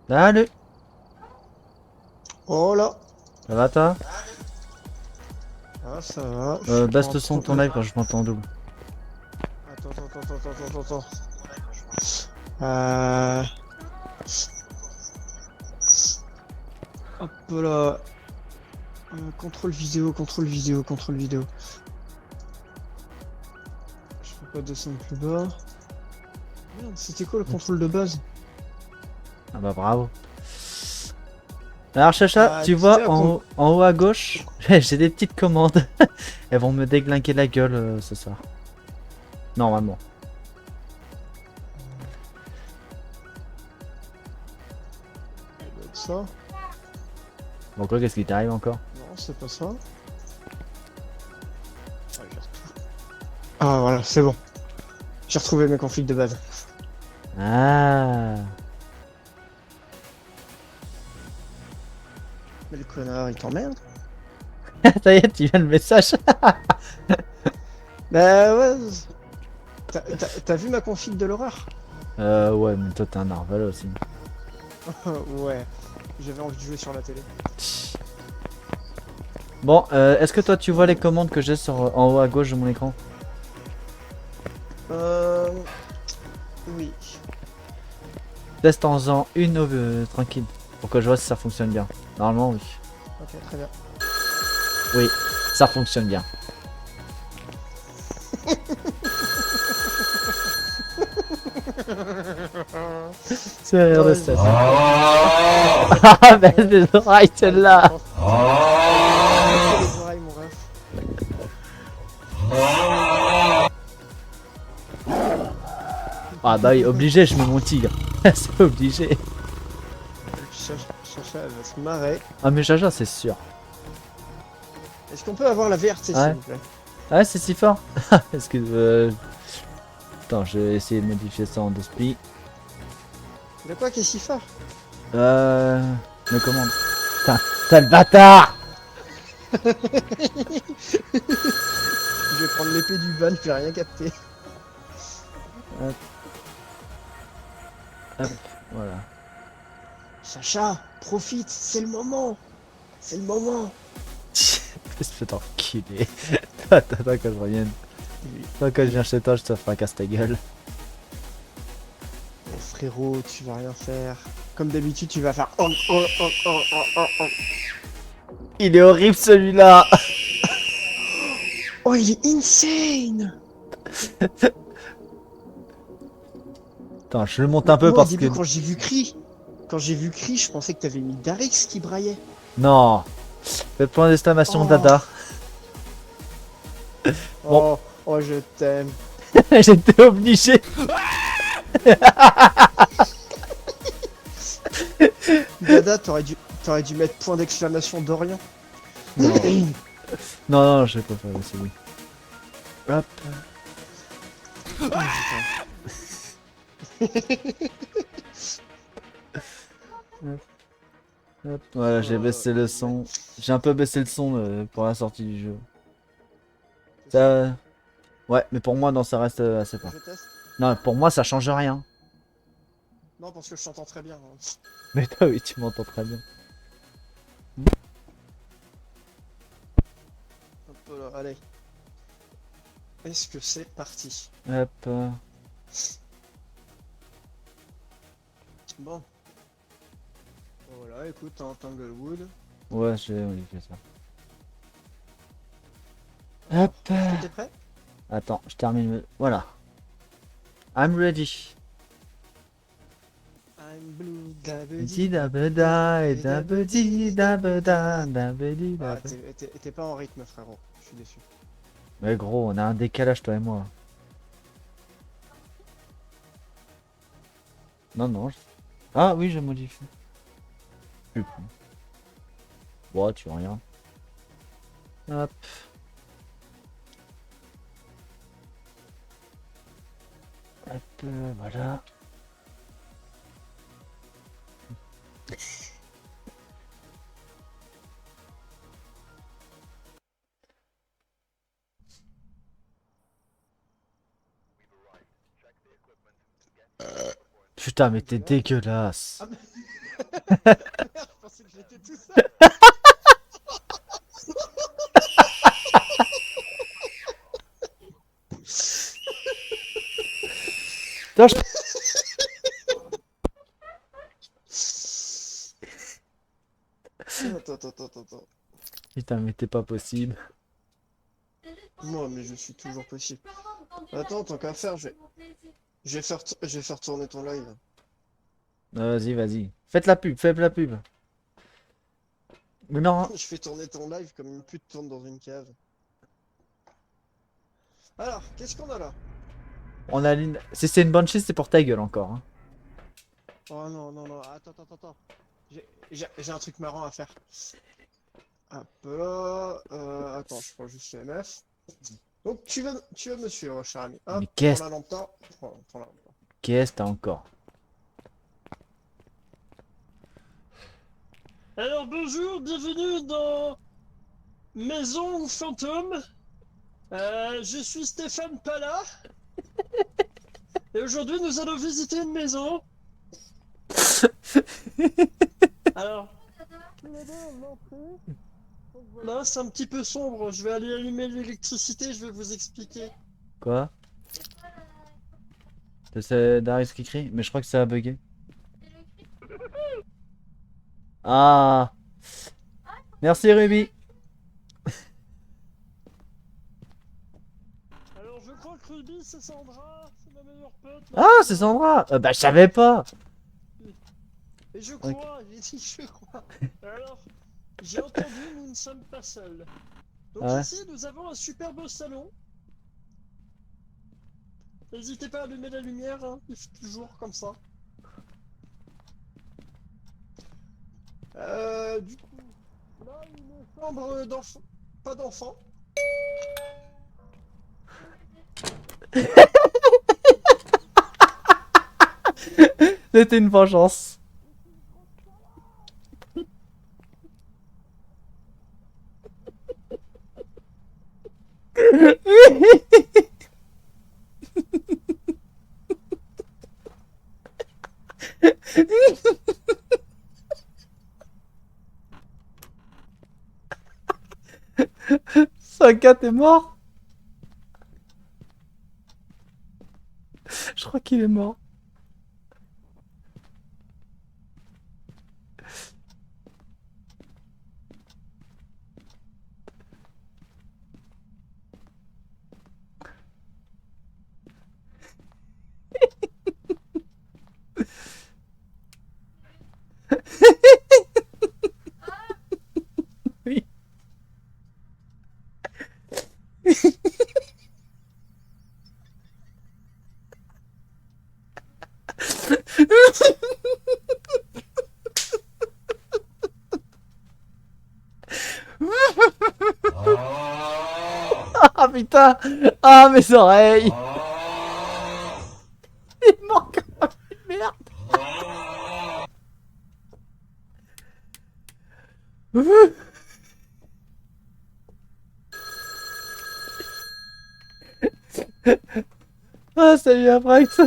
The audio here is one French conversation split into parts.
Salut! Oh là! Ça va toi? Ah, ça va, je suis Baisse pas le son de ton live quand je m'entends en double. Attends. Euh... Hop là. Contrôle vidéo. Je peux pas descendre plus bas. Merde, c'était quoi le contrôle de base? Ah bah bravo. Alors Chacha, Ah, tu vois disais qu'on... en haut à gauche, j'ai des petites commandes. Elles vont me déglinguer la gueule ce soir. Normalement. Ça doit être ça. Bon quoi, qu'est-ce qui t'arrive encore? Non, c'est pas ça. Ah, j'ai retrouvé. Ah, voilà, c'est bon. J'ai retrouvé mes configs de base. Ah. Mais le connard, il t'emmerde? Ça y est, tu viens le message. Bah ouais. T'as vu ma config de l'horreur? Ouais, mais toi t'es un narval aussi. Ouais. J'avais envie de jouer sur la télé. Bon, est-ce que toi tu vois les commandes que j'ai sur en haut à gauche de mon écran? Euh... Oui. Teste en faisant une tranquille. Pour que je vois si ça fonctionne bien. Normalement, oui. Ok, très bien. Oui, ça fonctionne bien. C'est rire de Ouais, stress. vas-y. Ah, ben des oreilles celle-là. Cassez les oreilles, mon ref. Ah bah oui, obligé, je mets mon tigre. C'est obligé. Chacha, elle va se marrer. Ah mais Jaja, c'est sûr. Est-ce qu'on peut avoir la VRT, s'il Ouais. vous plaît? Ah ouais, c'est si fort. Est-ce que... Attends, je vais essayer de modifier ça en 2 spi. De quoi qu'est-ce qu'il fait? Mais comment? Putain, t'as le bâtard. Je vais prendre l'épée du ban, j'ai rien capté. Hop, hop, voilà. Chacha, profite, c'est le moment. C'est le moment. Espèce d'enculé. Attends, que je revienne. Toi, quand je viens chez toi, je te fracasse ta gueule. Oh, frérot, tu vas rien faire. Comme d'habitude, tu vas faire... Il est horrible celui-là. Oh, il est insane. Attends, je le monte un peu Moi, au parce que... début, quand j'ai vu Cri, je pensais que t'avais mis Darix qui braillait. Non. Faites point d'exclamation Oh, dada. Bon, oh, je t'aime. j'étais obligé. Dada, t'aurais dû mettre point d'exclamation d'Orient. Non. Non, je vais pas faire ça, oui. Hop. Hop, hop. Voilà, j'ai baissé le son. J'ai un peu baissé le son pour la sortie du jeu. Ça... Ouais, mais pour moi, non, ça reste assez fort. Je teste. Non, pour moi, ça change rien. Non, parce que je t'entends très bien, hein. Mais toi, oui, tu m'entends très bien. Hop là, allez. Est-ce que c'est parti? Hop. Bon. Voilà, écoute, hein, Tanglewood. Ouais, j'ai modifié ça. Alors, Hop. est-ce que t'es prêt? Attends, je termine. Voilà. I'm ready. I'm blue, Di dabedi, dabeda et dabedi dabeda dabedi Ah, dabeda. t'es pas en rythme, frérot. Je suis déçu. Mais gros, on a un décalage, toi et moi. Non, non. Ah oui, je modifie. Plus. Bon, tu vois rien. Hop. Hop, voilà. Putain, mais t'es dégueulasse. Je pensais que j'étais tout seul. Putain, je- Attends. Putain, mais t'es pas possible. Moi, mais je suis toujours possible. Attends, tant qu'à faire, je vais faire tourner ton live. Vas-y, vas-y. Faites la pub, faites la pub. Mais non, Je fais tourner ton live comme une pute tourne dans une cave. Alors, qu'est-ce qu'on a là? on a l'une... Si c'est une bonne chose, c'est pour ta gueule encore. Hein. Oh non, attends. J'ai un truc marrant à faire. Hop là, attends, je prends juste le MF. Donc tu vas me suivre, cher ami. Hop, Mais prends qu'est-ce la lampe là. Prends la lampe là. qu'est-ce t'as encore? Alors bonjour, bienvenue dans Maison Fantôme. Je suis Stéphane Pala. Et aujourd'hui nous allons visiter une maison. Alors, là c'est un petit peu sombre. Je vais aller allumer l'électricité, je vais vous expliquer. Quoi? C'est Darius qui crie? Mais je crois que ça a bugué. Ah! Merci Ruby! Alors je crois que Ruby c'est Sandra, c'est ma meilleure pote. Ah, c'est Sandra! Bah, je savais pas! Et je Ok. crois, j'ai dit je crois. Alors, j'ai entendu, nous ne sommes pas seuls. Donc Ah ouais? ici, nous avons un superbe salon. N'hésitez pas à allumer la lumière, hein, il fait toujours comme ça. Du coup, là, une chambre d'enfant. Pas d'enfant. C'était une vengeance. Saka, t'es mort? Je crois qu'il est mort. Oui. Ah putain! Ah mes oreilles! Il est mort comme une merde! Ah salut Abrax!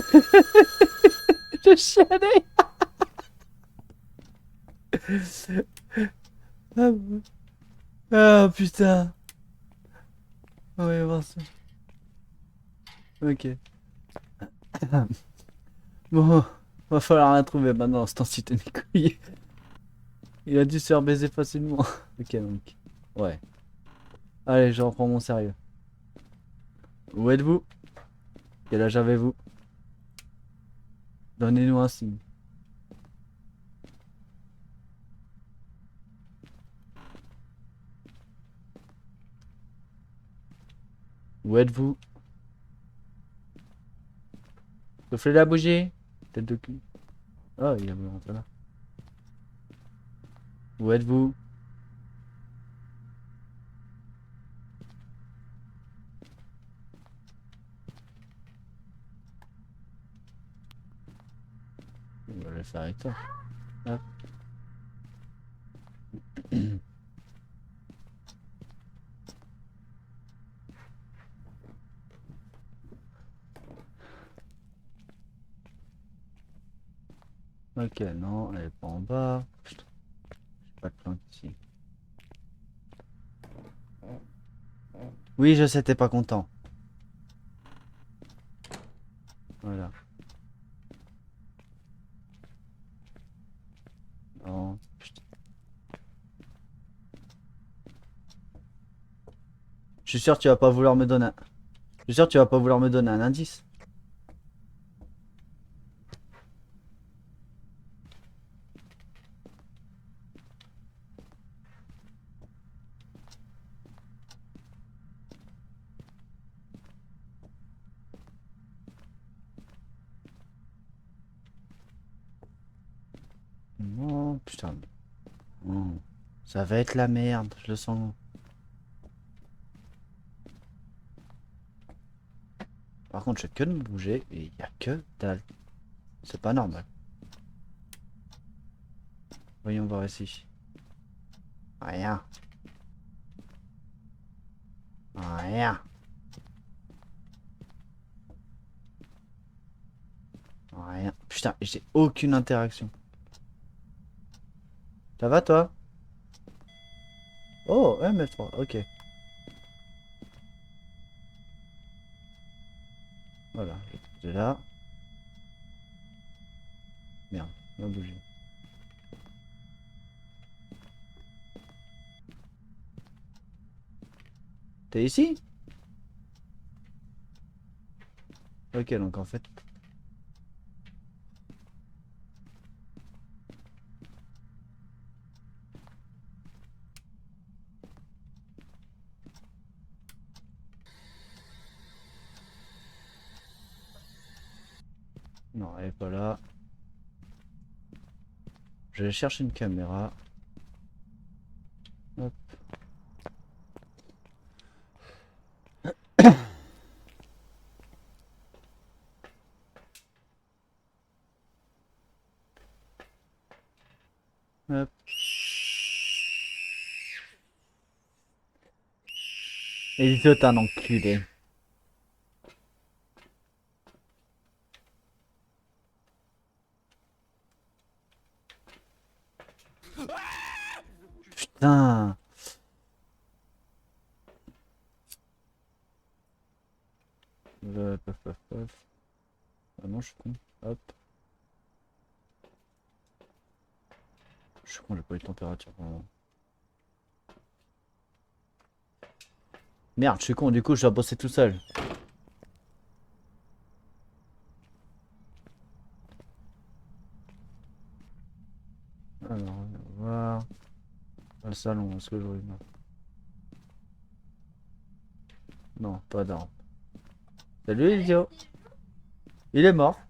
Je chialais! Ah, ah, putain! Ouais, voir ça. Ok. Bon, va falloir la trouver maintenant, ce temps-ci t'es mes couilles. Il a dû se faire baiser facilement. Ok donc. Ouais. Allez, je reprends mon sérieux. Où êtes-vous? Quel âge avez-vous? Donnez-nous un signe. Où êtes-vous? Soufflez la bougie. Tête de cul. Oh, il est rentré là. Où êtes-vous? On va le faire avec toi. Hop. Ok, non, elle est pas en bas. Putain, j'ai pas de planque ici. Oui, je sais, t'es pas content. Voilà. Non, putain. Je suis sûr que tu vas pas vouloir me donner un... Je suis sûr que tu vas pas vouloir me donner un indice. Non, putain. Non. Ça va être la merde, je le sens. Par contre, je fais que de me bouger et il y a que dalle. C'est pas normal. Voyons voir ici. Rien. Rien. Rien. Putain, j'ai aucune interaction. Ça va toi? Oh, MF3, ok. Voilà, je vais poser là. Merde, on va bouger. T'es ici? Ok, donc en fait... Non, elle est pas là. Je vais chercher une caméra. Hop. Hop. Et toi, t'es un enculé. Putain. Paf, paf, paf. Ah non, je suis con. Hop. Je suis con, j'ai pas eu de température. Vraiment. Merde, je suis con, du coup, je dois bosser tout seul. Alors, on va voir. Dans le salon, est-ce que j'aurais... Non, pas d'arbre. Salut, idiot. Il est mort.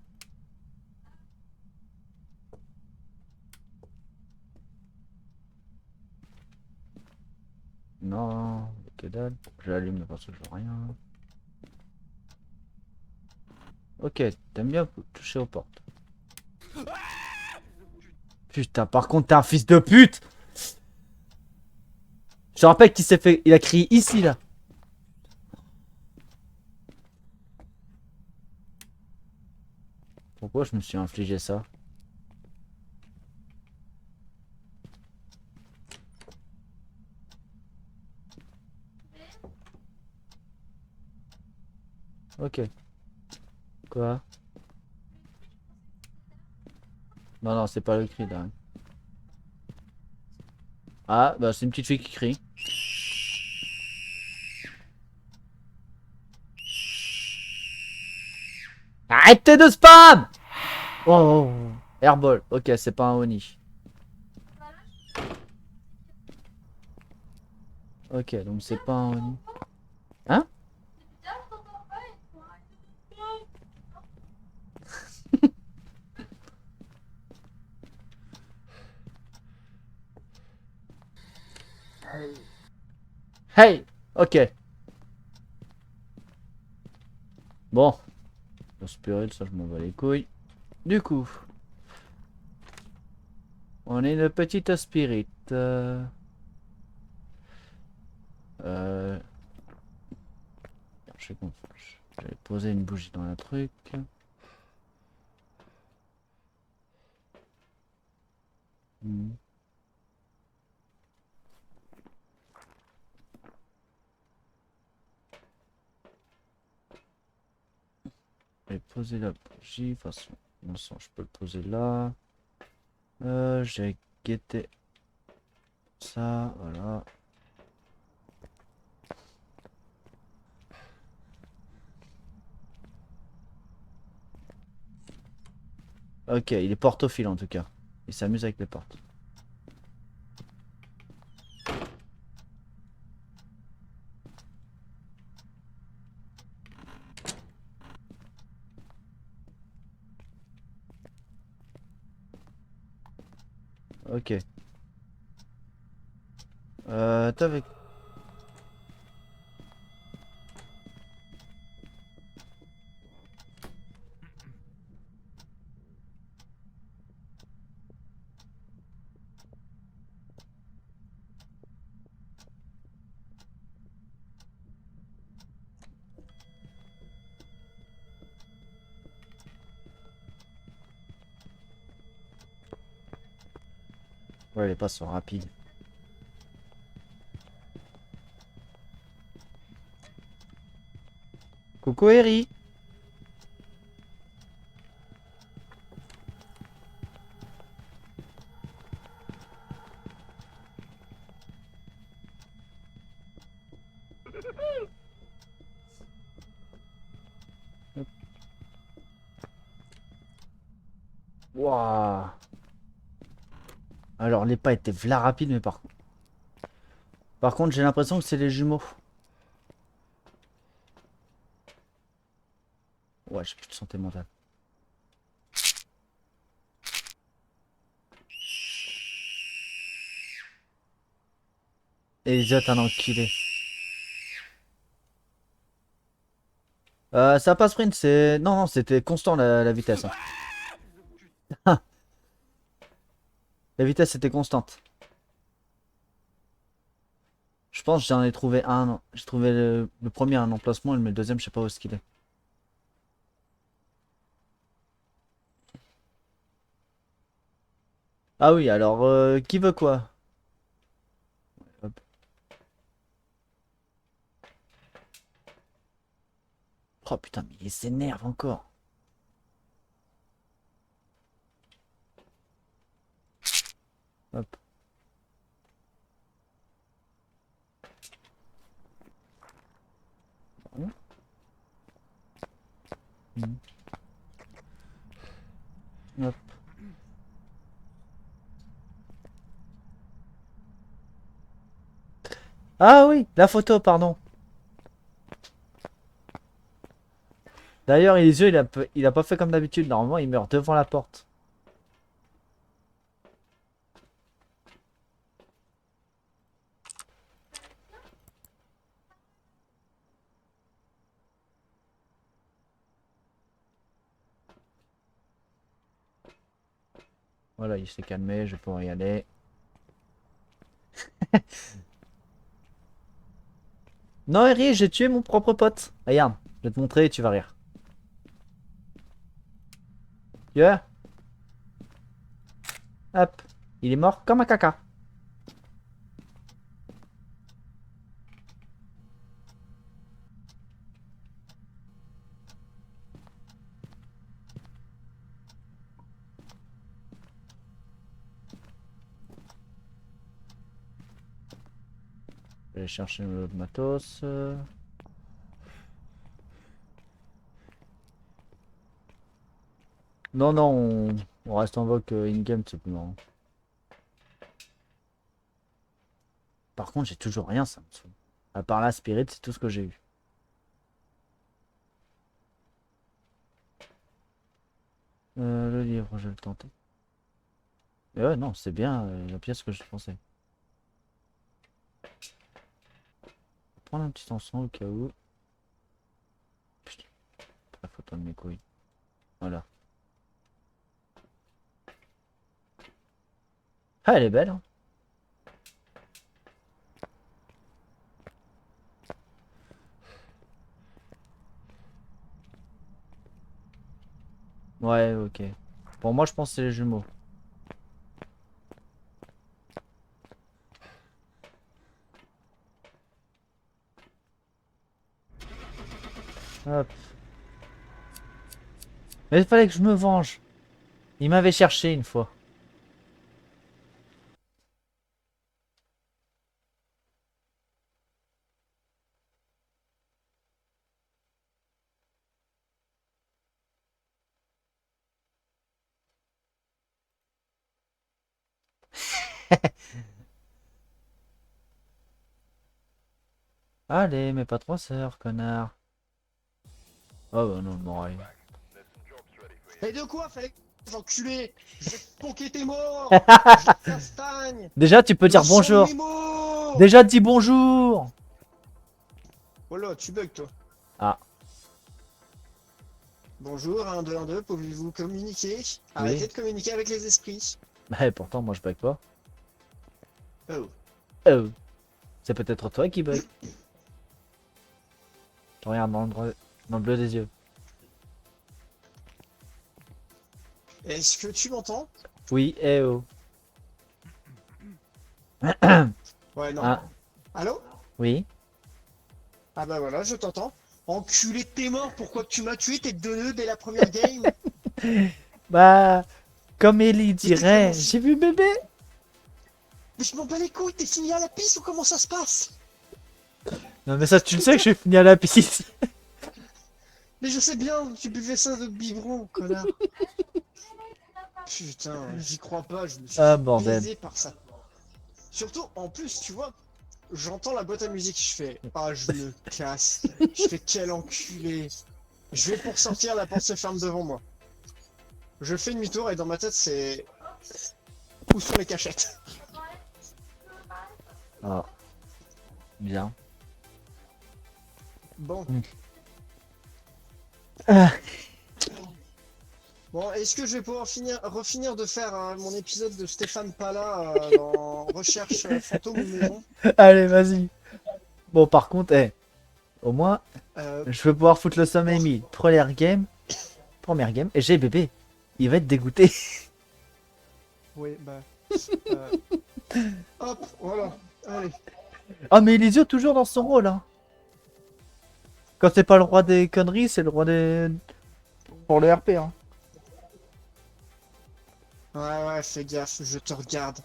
Non, que dalle. Je l'allume parce que je vois rien. Ok, t'aimes bien toucher aux portes. Putain, par contre, t'es un fils de pute. Je te rappelle qu'il s'est fait... Il a crié ici, là. Pourquoi je me suis infligé ça? Ok. Quoi? Non, non, c'est pas le cri, là. Ah, bah c'est une petite fille qui crie. Arrêtez de spam! Oh, oh, oh. Airball. Ok, c'est pas un Oni. Ok, donc c'est pas un Oni. Hein? Hey! Ok. Bon. Le spirit, ça je m'en bats les couilles. Du coup. On est une petite spirit. Je sais qu'on... J'avais posé une bougie dans un truc. Hmm. Et poser la bougie, de toute façon, bon sang, je peux le poser là. J'ai guetté ça, voilà. Ok, il est portophile en tout cas. Il s'amuse avec les portes. Ok. T'as avec... Ouais, les pas sont rapides. Coucou Eri. Waouh. Alors les pas étaient v'là rapides, mais par contre j'ai l'impression que c'est les jumeaux. Ouais, j'ai plus de santé mentale. Elliot, un enculé. Ça pas sprint, c'est... Non, non, c'était constant la vitesse, hein. La vitesse était constante. Je pense que j'en ai trouvé un. J'ai trouvé le premier un emplacement, mais le deuxième, je sais pas où est-ce qu'il est. Ah oui, alors, qui veut quoi? Hop. Oh putain, mais il s'énerve encore. Hop. Mhm. Hop. Ah oui, la photo, pardon. D'ailleurs, les yeux, il a pas fait comme d'habitude. Normalement, il meurt devant la porte. Voilà, il s'est calmé, je vais pouvoir y aller. Non, Eri, j'ai tué mon propre pote. Regarde, je vais te montrer et tu vas rire. Tu vois? Hop. Il est mort comme un caca. Je vais aller chercher le matos. Non, non, on reste en vogue in-game, c'est plus marrant. Par contre, j'ai toujours rien, ça me saoule. À part la spirit, c'est tout ce que j'ai eu. Le livre, je vais le tenter. Et ouais, non, c'est bien la pièce que je pensais. Prendre un petit encens au cas où. Putain, la photo de mes couilles. Voilà. Ah, elle est belle, hein. Ouais, ok. Pour moi, je pense que c'est les jumeaux. Hop. Mais il fallait que je me venge. Il m'avait cherché une fois. Allez, mais pas 3 sœurs, connard. Oh bah non, non, ouais. Et de quoi fallait que enculé? Je vais te ponquer tes morts. Je vais te faire stagne. Déjà, tu peux dire Le sang de bonjour. mes mots. Déjà, dis bonjour. Voilà, tu bugs toi. Ah, Bonjour, 1, 2, 1, 2, pouvez-vous communiquer? oui. Arrêtez de communiquer avec les esprits. Bah, pourtant, moi, je bug pas. Oh. Oh. C'est peut-être toi qui bug. Je regarde dans le bleu des yeux. Est-ce que tu m'entends? Oui, eh oh. Ouais, non. Ah, Allô? oui. Ah bah voilà, je t'entends. Enculé de tes morts, pourquoi tu m'as tué? T'es de nœuds dès la première game. Bah, comme Ellie dirait, comment- j'ai vu bébé. Mais je m'en bats les couilles, t'es fini à la piste ou comment ça se passe? Non, mais ça, tu le sais que je suis fini à la piste. Mais je sais bien, tu buvais ça de biberon, connard. Putain, j'y crois pas, je me suis Ah, fait bordel. baiser par ça. Surtout, en plus, tu vois, j'entends la boîte à musique, je fais « Ah, je me casse ». Je fais « Quel enculé ». Je vais pour sortir, la porte se ferme devant moi. Je fais demi-tour et dans ma tête, c'est... Où sont les cachettes? Ah, bien. Bon. Ah. Bon, est-ce que je vais pouvoir refinir de faire mon épisode de Stéphane Pala dans Recherche fantôme ou maison? Allez, vas-y. Bon, par contre, au moins, Euh, je vais pouvoir foutre le somme à Amy. Première game, et j'ai bébé. Il va être dégoûté. oui, bah... euh, hop, voilà, allez. Ah, mais Elisio toujours dans son rôle, hein. Quand c'est pas le roi des conneries, c'est le roi des... Pour le RP, hein. Ouais, fais gaffe, je te regarde.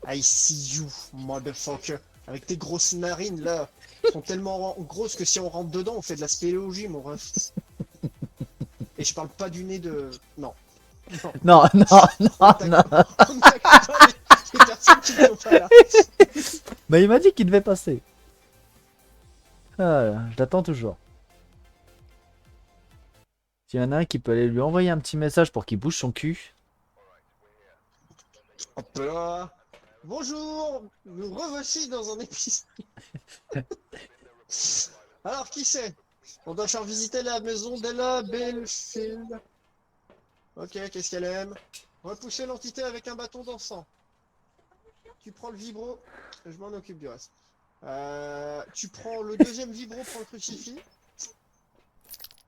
I see you, motherfucker. Avec tes grosses narines, là. Elles sont tellement grosses que si on rentre dedans, on fait de la spéléologie, mon ref. Et je parle pas du nez de... Non. Non. Non, non. On n'attaque pas les personnes qui ne sont pas là. Bah, il m'a dit qu'il devait passer. Ah, je l'attends toujours. S'il y en a un qui peut aller lui envoyer un petit message pour qu'il bouge son cul. Hop là. Bonjour, nous revoici dans un épisode. Alors, qui c'est? On doit faire visiter la maison d'Ella Belfield. Ok, qu'est-ce qu'elle aime? Repousser l'entité avec un bâton d'encens. Tu prends le vibro, je m'en occupe du reste. Tu prends le deuxième vibro, prends le crucifix.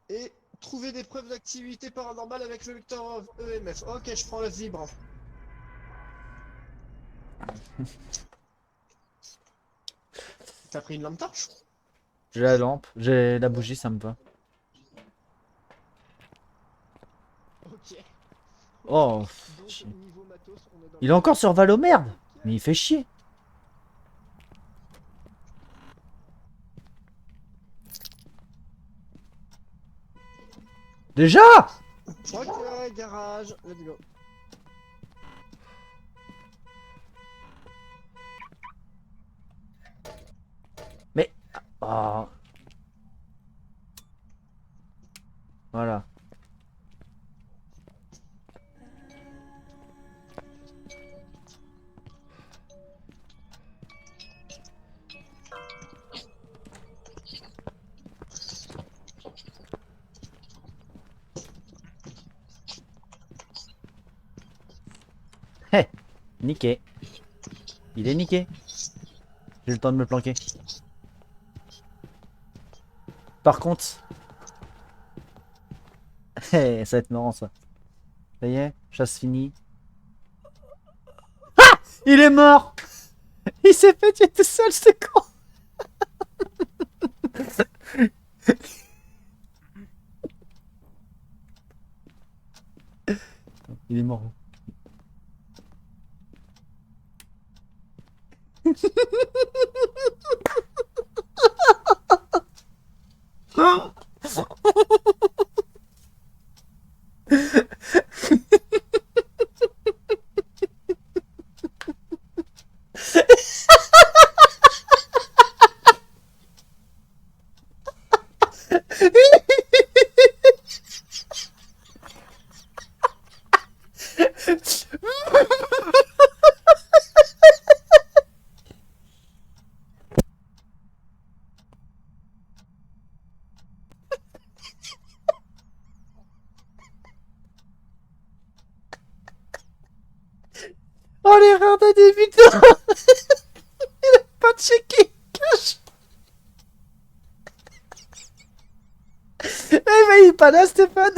Et trouver des preuves d'activité paranormale avec le lecteur EMF. Ok, je prends le vibre. T'as pris une lampe torche? J'ai la lampe, j'ai la bougie, ça me va. Ok. Oh, Donc, niveau matos, on est dans il est encore sur Valo, merde. Mais il fait chier. Déjà? Ok, garage, let's go. Mais... Oh. Voilà. Hé, niqué. Il est niqué. J'ai le temps de me planquer. Par contre... Hé, ça va être marrant ça. Ça y est, chasse finie. Ah! Il est mort! Il s'est fait tuer tout seul, c'est con! Il est mort. Oh l'erreur d'un débutant. Il a pas checké cache. Eh ben il est pas là Stéphane.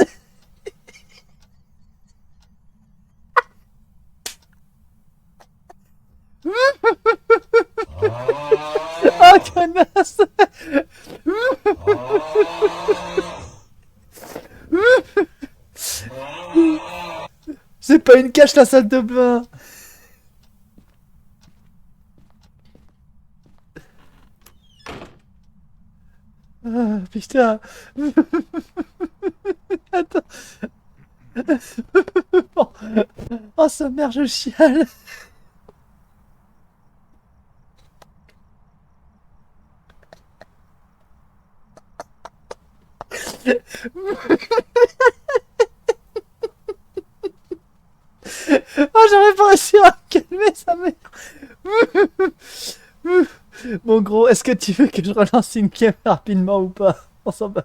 Oh connasse. C'est pas une cache la salle de bain. Ah, putain. Attends. Oh sa mère je chiale. Oh j'aurais pas réussi à calmer sa mère. Bon gros, est-ce que tu veux que je relance une game rapidement ou pas? On s'en bat.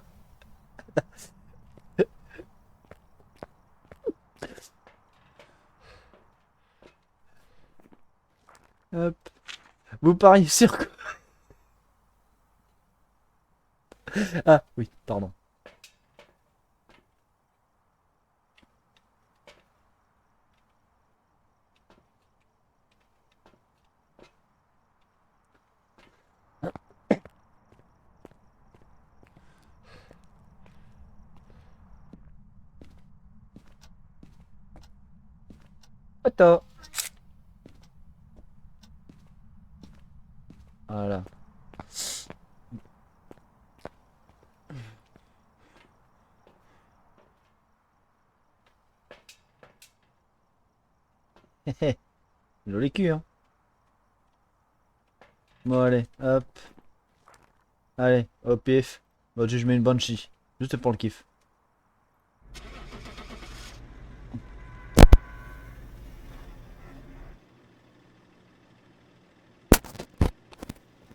Hop. Vous pariez sur quoi? Ah oui, pardon. Attends. Voilà. Joli cul, hein. Bon, allez, hop. Allez, au pif. Bon, je mets une Banshee. Juste pour le kiff.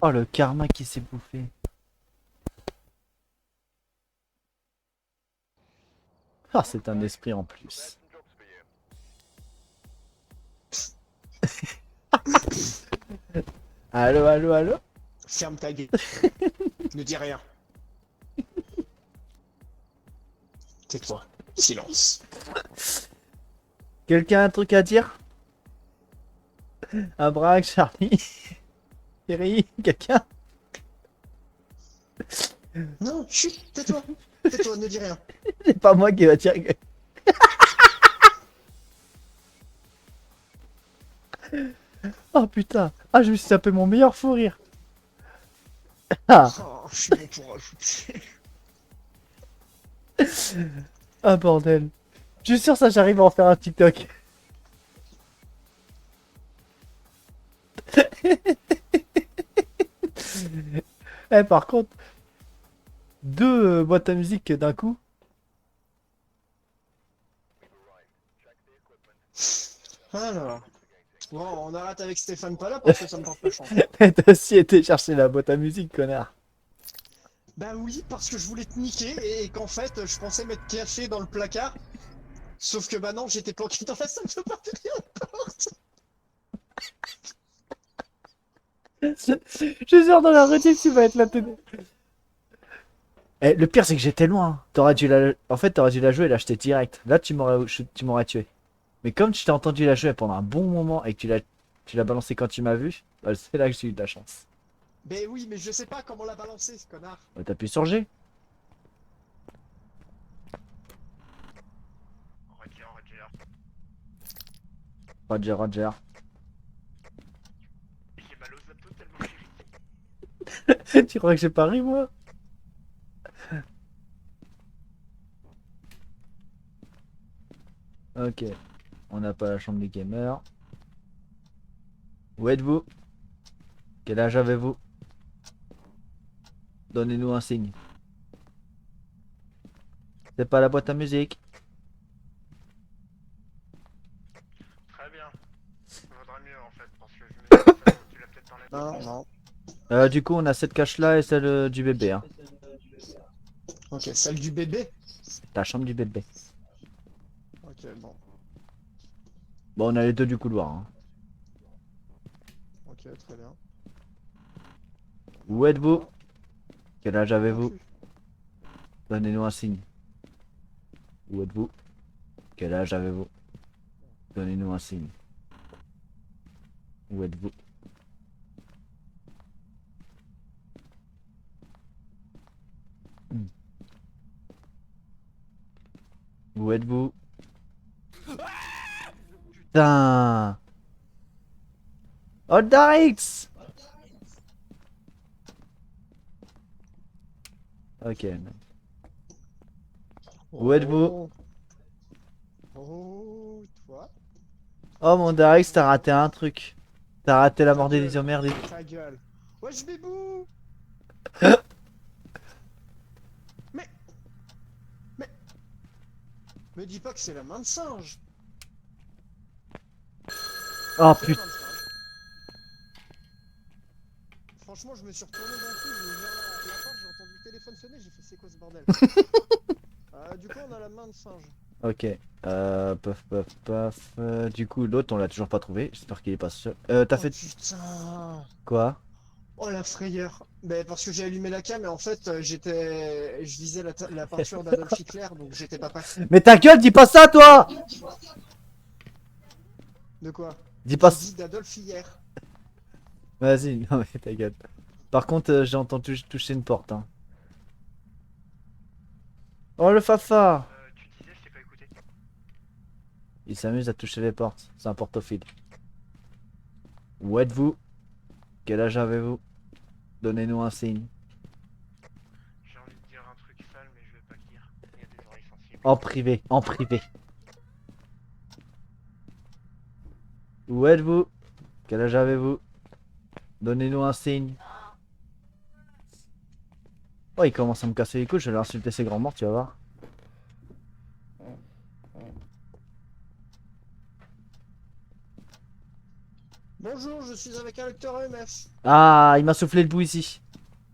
Oh, le karma qui s'est bouffé. Ah, c'est un esprit en plus. Allô, allô, allô? Ferme ta gueule. Ne dis rien. Tais-toi. Silence. Quelqu'un a un truc à dire? Abrax, Charlie, Thierry, quelqu'un? Non, chut, tais-toi. Tais-toi, ne dis rien. C'est pas moi qui va dire que... Oh putain. Ah, je me suis tapé mon meilleur fou rire. Ah, Oh, je suis bon pour rajouter. ah bordel. Je suis sûr ça j'arrive à en faire un TikTok. Eh par contre, deux boîtes à musique d'un coup. Alors. Bon, on arrête avec Stéphane pas là parce que ça me porte pas chance. T'as aussi été chercher la boîte à musique, connard. Bah oui, parce que je voulais te niquer et qu'en fait, je pensais m'être caché dans le placard. Sauf que bah non, j'étais planqué dans la salle de bain derrière la porte. Je suis sûr dans la rediff tu vas être là télé. Eh, le pire c'est que j'étais loin. T'aurais dû la... En fait t'aurais dû la jouer et l'acheter direct. Là tu m'aurais tué. Mais comme tu t'es entendu la jouer pendant un bon moment et que tu l'as balancé quand tu m'as vu, bah, c'est là que j'ai eu de la chance. Ben oui, mais je sais pas comment la balancer, ce connard. Bah, t'appuies sur G. Retire. Roger, Roger. J'ai mal aux abdos tellement j'ai ri. Tu crois que j'ai pas ri, moi? Ok. On n'a pas la chambre du gamer. Où êtes-vous? Quel âge avez-vous? Donnez-nous un signe. C'est pas la boîte à musique. Très bien. Vaudrait mieux en fait, parce que je me dis que tu l'as peut-être dans la Non, non. Du coup, on a cette cache là et celle du bébé. Hein. Ok, celle du bébé. La chambre du bébé. Ok, bon. Bon, on a les deux du couloir. Hein. Ok, très bien. Où êtes-vous? Quel âge Non avez-vous? plus. Donnez-nous un signe. Où êtes-vous? Quel âge avez-vous? Donnez-nous un signe. Où êtes-vous? Où êtes-vous? Putain! Oh, Darix! Ok. Où êtes-vous? Oh, toi. Oh, mon Darix, t'as raté un truc. T'as raté la mort des gueule. isomerdiques. Ta gueule. Wesh, bébou. Mais. Mais. Me dis pas que c'est la main de singe. Oh, C'est la putain. main de singe. Franchement, je me suis retourné d'un coup, j'ai ouvert la porte, j'ai entendu le téléphone sonner, j'ai fait c'est quoi ce bordel? Du coup, on a la main de singe. Ok. Paf, paf, paf. Du coup, l'autre, on l'a toujours pas trouvé. J'espère qu'il est pas seul. T'as Oh fait putain. quoi? Oh la frayeur. Ben, parce que j'ai allumé la cam et en fait, je visais la peinture d'Adolf Hitler, donc j'étais pas prêt. Mais ta gueule, dis pas ça, toi! De quoi? Dis pas J'ai ça. dit d'Adolf hier. Vas-y, non, mais ta gueule. Par contre, j'ai entendu toucher une porte. Hein. Oh, le Fafa! Tu disais, je t'ai pas écouté. Il s'amuse à toucher les portes. C'est un portophile. Où êtes-vous? Quel âge avez-vous? Donnez-nous un signe. J'ai envie de dire un truc sale, mais je vais pas le dire. Il y a des oreilles sensibles. En privé, en privé. Où êtes-vous? Quel âge avez-vous? Donnez-nous un signe. Oh, il commence à me casser les couilles, je vais l'insulter ses grands morts, tu vas voir. Bonjour, je suis avec un lecteur EMF. Ah, il m'a soufflé le bout ici.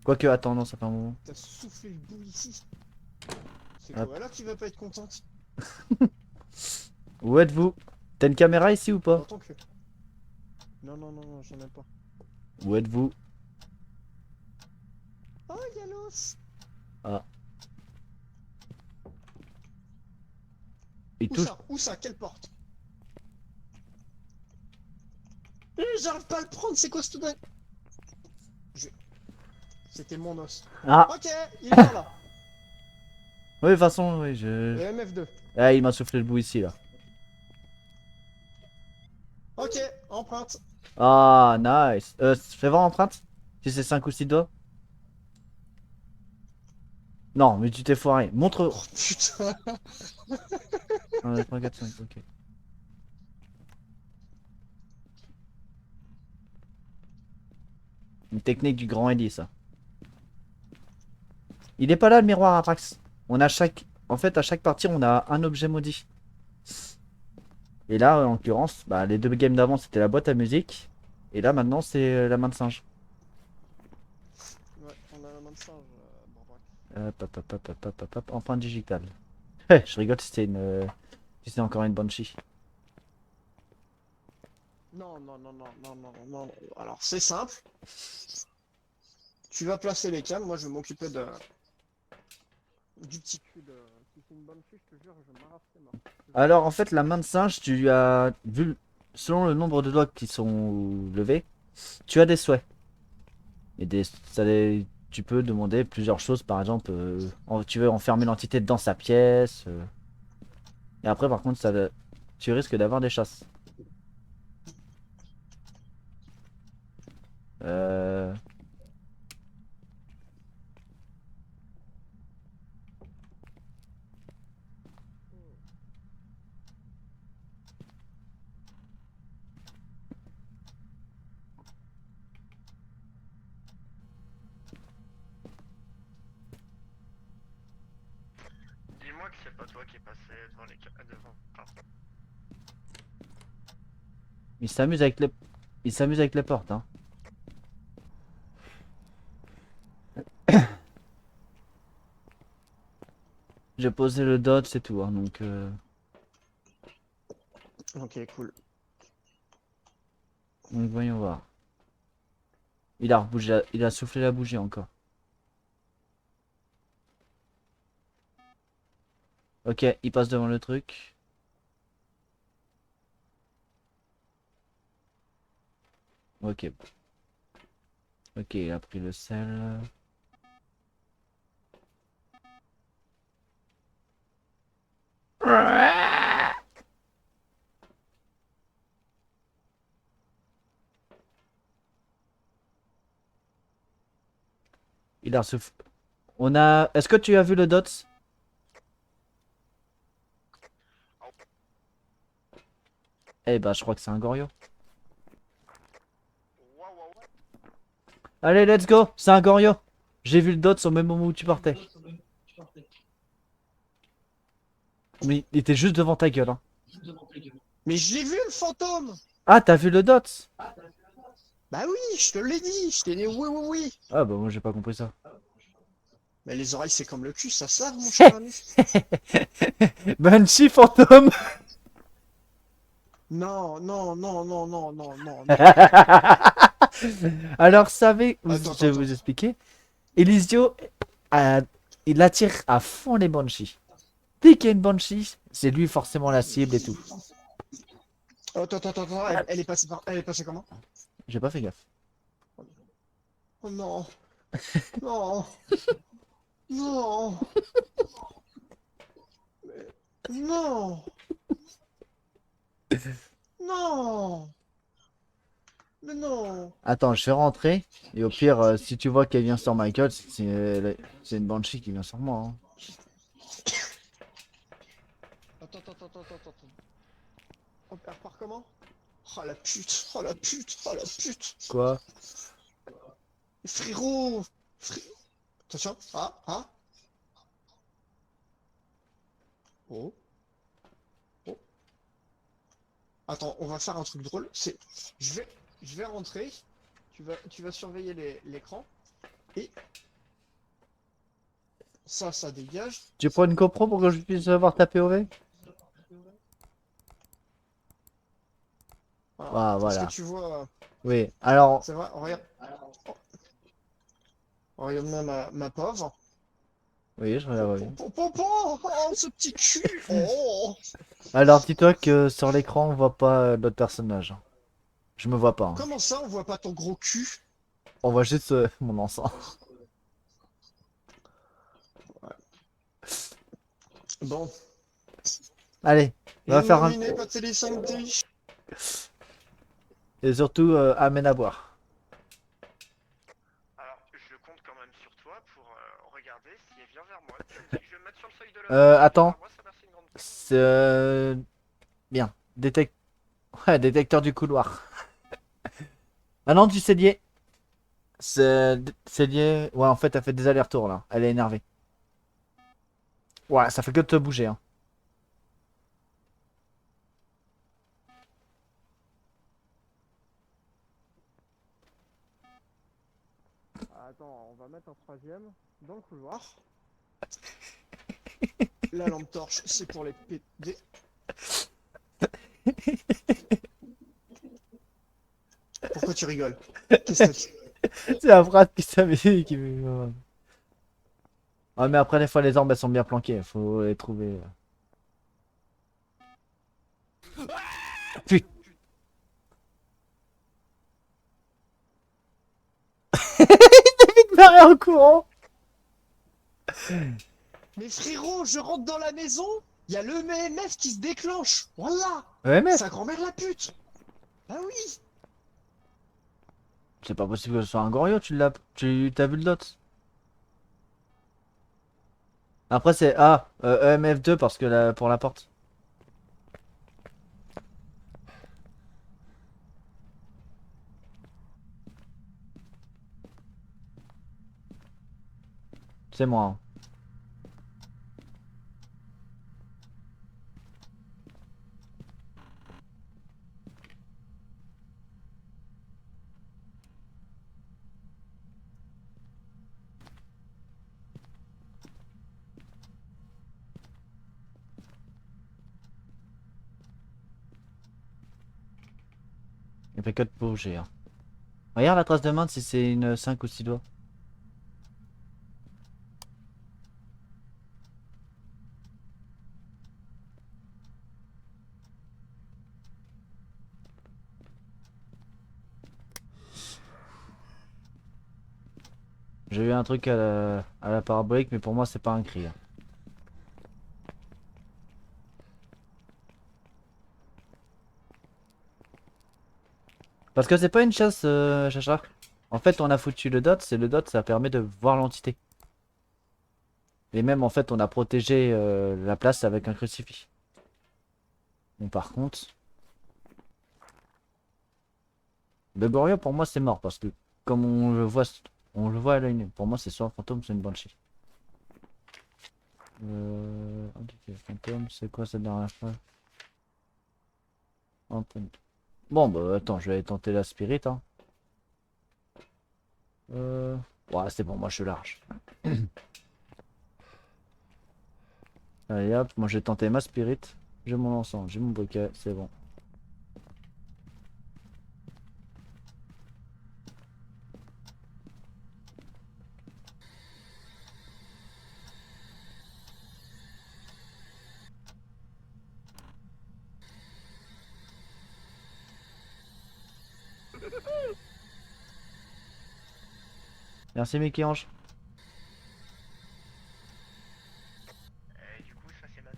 Quoique, attends, non, ça fait un moment. T'as soufflé le bout ici. C'est Hop. quoi là qui va pas être contente? Où êtes-vous? T'as une caméra ici ou pas? Dans ton cul. Non, non, non, non, j'en ai pas. Où êtes-vous? Oh, Yalos! Ah. Il Où touche. ça? Où ça? Quelle porte? J'arrive pas à le prendre, c'est quoi ce tout C'était mon os. Ah, Ok, il est par là. oui, de toute façon, oui, je. EMF2. Ah, il m'a soufflé le bout ici, là. Ok, empreinte. Ah, nice. Fais voir empreinte. Si c'est 5 ou 6 doigts. Non, mais tu t'es foiré. Montre. Oh putain. 1, 2, 3, 4, 5, ok. Une technique du grand Eli, ça. Il est pas là, le miroir Aprax. On a chaque. En fait, à chaque partie, on a un objet maudit. Et là, en l'occurrence, bah, les deux games d'avant, c'était la boîte à musique. Et là, maintenant, c'est la main de singe. Ouais, on a la main de singe. Bon, bref. Hop, hop, hop, hop, hop, hop, hop, empreinte digitale. Hé, je rigole, c'était une. Si c'est encore une Banshee. Non, non, non, non, non, non, non. Alors, c'est simple. Tu vas placer les cams, moi je vais m'occuper du petit cul de. Si c'est une bonne fille, je te jure, je m'arrache les mains. Alors, en fait, la main de singe, tu lui as. Vu. Selon le nombre de doigts qui sont levés, tu as des souhaits. Et tu peux demander plusieurs choses, par exemple, tu veux enfermer l'entité dans sa pièce. Et après, par contre, tu risques d'avoir des chasses. Euh... Dis-moi que c'est pas toi qui est passé devant les devant. Enfin, Il s'amuse avec les... Il s'amuse avec les portes, hein. J'ai posé le dot, c'est tout, hein, donc... Ok, cool. Donc voyons voir. Il a rebougé, il a soufflé la bougie encore. Ok, il passe devant le truc. Ok. Ok, il a pris le sel. Il a soufflé. On a... Est-ce que tu as vu le dots? Eh bah, je crois que c'est un Gorio. waouh, waouh. Allez, let's go! C'est un Gorio! J'ai vu le dots au même moment où tu partais. Mais il était juste devant ta gueule, hein. Mais je l'ai vu le fantôme! Ah, t'as vu le dots? Bah oui, je te l'ai dit, je t'ai dit oui, oui, oui. Ah bah, moi j'ai pas compris ça. Mais les oreilles, c'est comme le cul, ça se lave, mon cher ami. Banshee fantôme! Non, non, non, non, non, non, non, non. Alors, savez, Attends, je vais attends, vous expliquer. Elisio, il attire à fond les Banshees. Dès qu'il y a une Banshee, c'est lui forcément la cible et tout. attends, attends, attends, elle est passée par... Elle est passée comment? J'ai pas fait gaffe. Oh non, non, non, non, non, mais non. Attends, je fais rentrer. Et au pire, si tu vois qu'elle vient sur Michael, c'est une Banshee qui vient sur moi, hein. Attends, attends, attends, attends, attends. Oh, elle repart comment? Oh la pute, oh la pute, oh la pute. Quoi? Frérot, attention, ah, ah. Oh, oh. Attends, on va faire un truc drôle. C'est, je vais rentrer. Tu vas surveiller l'écran et ça dégage. Tu prends une GoPro pour que je puisse voir ta POV? Ah, Est-ce que voilà. tu vois? Oui, alors, C'est vrai, regarde. Regarde bien ma pauvre. oui, je regarde. Oui. Oh, ce petit cul. Oh. Alors, dis-toi que sur l'écran, on voit pas l'autre personnage. Je me vois pas, hein. Comment ça, on voit pas ton gros cul? On voit juste mon encens. Bon. Allez, on va faire un... Nominé, pas télé 5D. Et surtout, amène à boire. Alors, je compte quand même sur toi pour regarder si elle vient vers moi. Tu me dis que je vais me mettre sur le seuil de la Attends. Moi, ça merci une grande. C'est... Bien. Ouais, détecteur du couloir. Ah non, du cellier. C'est lié... Ouais, en fait, elle fait des allers-retours, là. Elle est énervée. Ouais, ça fait que de te bouger, hein. Attends, on va mettre un troisième dans le couloir. La lampe torche, c'est pour les PD. Pourquoi tu rigoles? Qu'est-ce que tu... C'est un brat qui s'amuse. Qui... Ouais, mais après, des fois, les orbes, elles sont bien planquées. Faut les trouver. Putain. Il barré en courant. Mais frérot, je rentre dans la maison, il y a le MF qui se déclenche. Voilà. Ouais, mais... Sa grand-mère la pute. Bah oui. C'est pas possible que ce soit un Gorio, tu t'as vu le dot. Après c'est EMF2 parce que pour la porte. C'est moi. Hein. Il fait que de bouger. Hein. Regarde la trace de main si c'est une 5 ou 6 doigts. J'ai eu un truc à la parabolique, mais pour moi c'est pas un cri. Hein. Parce que c'est pas une chasse, Chacha. En fait, on a foutu le dot, c'est le dot, ça permet de voir l'entité. Et même en fait, on a protégé la place avec un crucifix. Bon, par contre, le Gorio pour moi c'est mort parce que comme on le voit à l'œil nu. Pour moi, c'est soit un fantôme, soit une banshee. Ok, fantôme, c'est quoi cette dernière fois? Anthony. Bon, bah attends, je vais aller tenter la spirit. Hein. Ouais, c'est bon, moi je suis large. Allez hop, moi j'ai tenté ma spirit. J'ai mon encens, j'ai mon briquet, c'est bon. Merci Mickey Ange. Du coup, ça c'est Manon.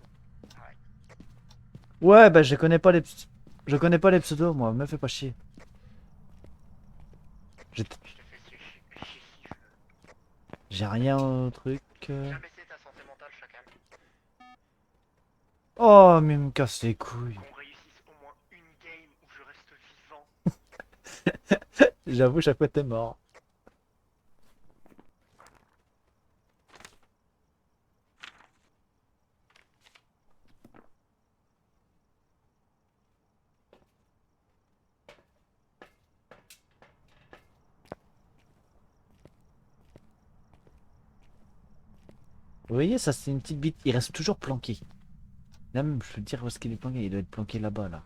Pareil. Ouais, bah je connais pas les pseudos, moi, me fais pas chier. J'ai Je te fais chier si je veux. j'ai rien au truc. Viens baisser ta santé mentale, chacal. Oh, mais il me casse les couilles. Qu'on réussisse au moins une game où je reste vivant. J'avoue, chaque fois t'es mort. Vous voyez, ça c'est une petite bite. Il reste toujours planqué. Là même, je peux te dire où est-ce qu'il est planqué. Il doit être planqué là-bas, là.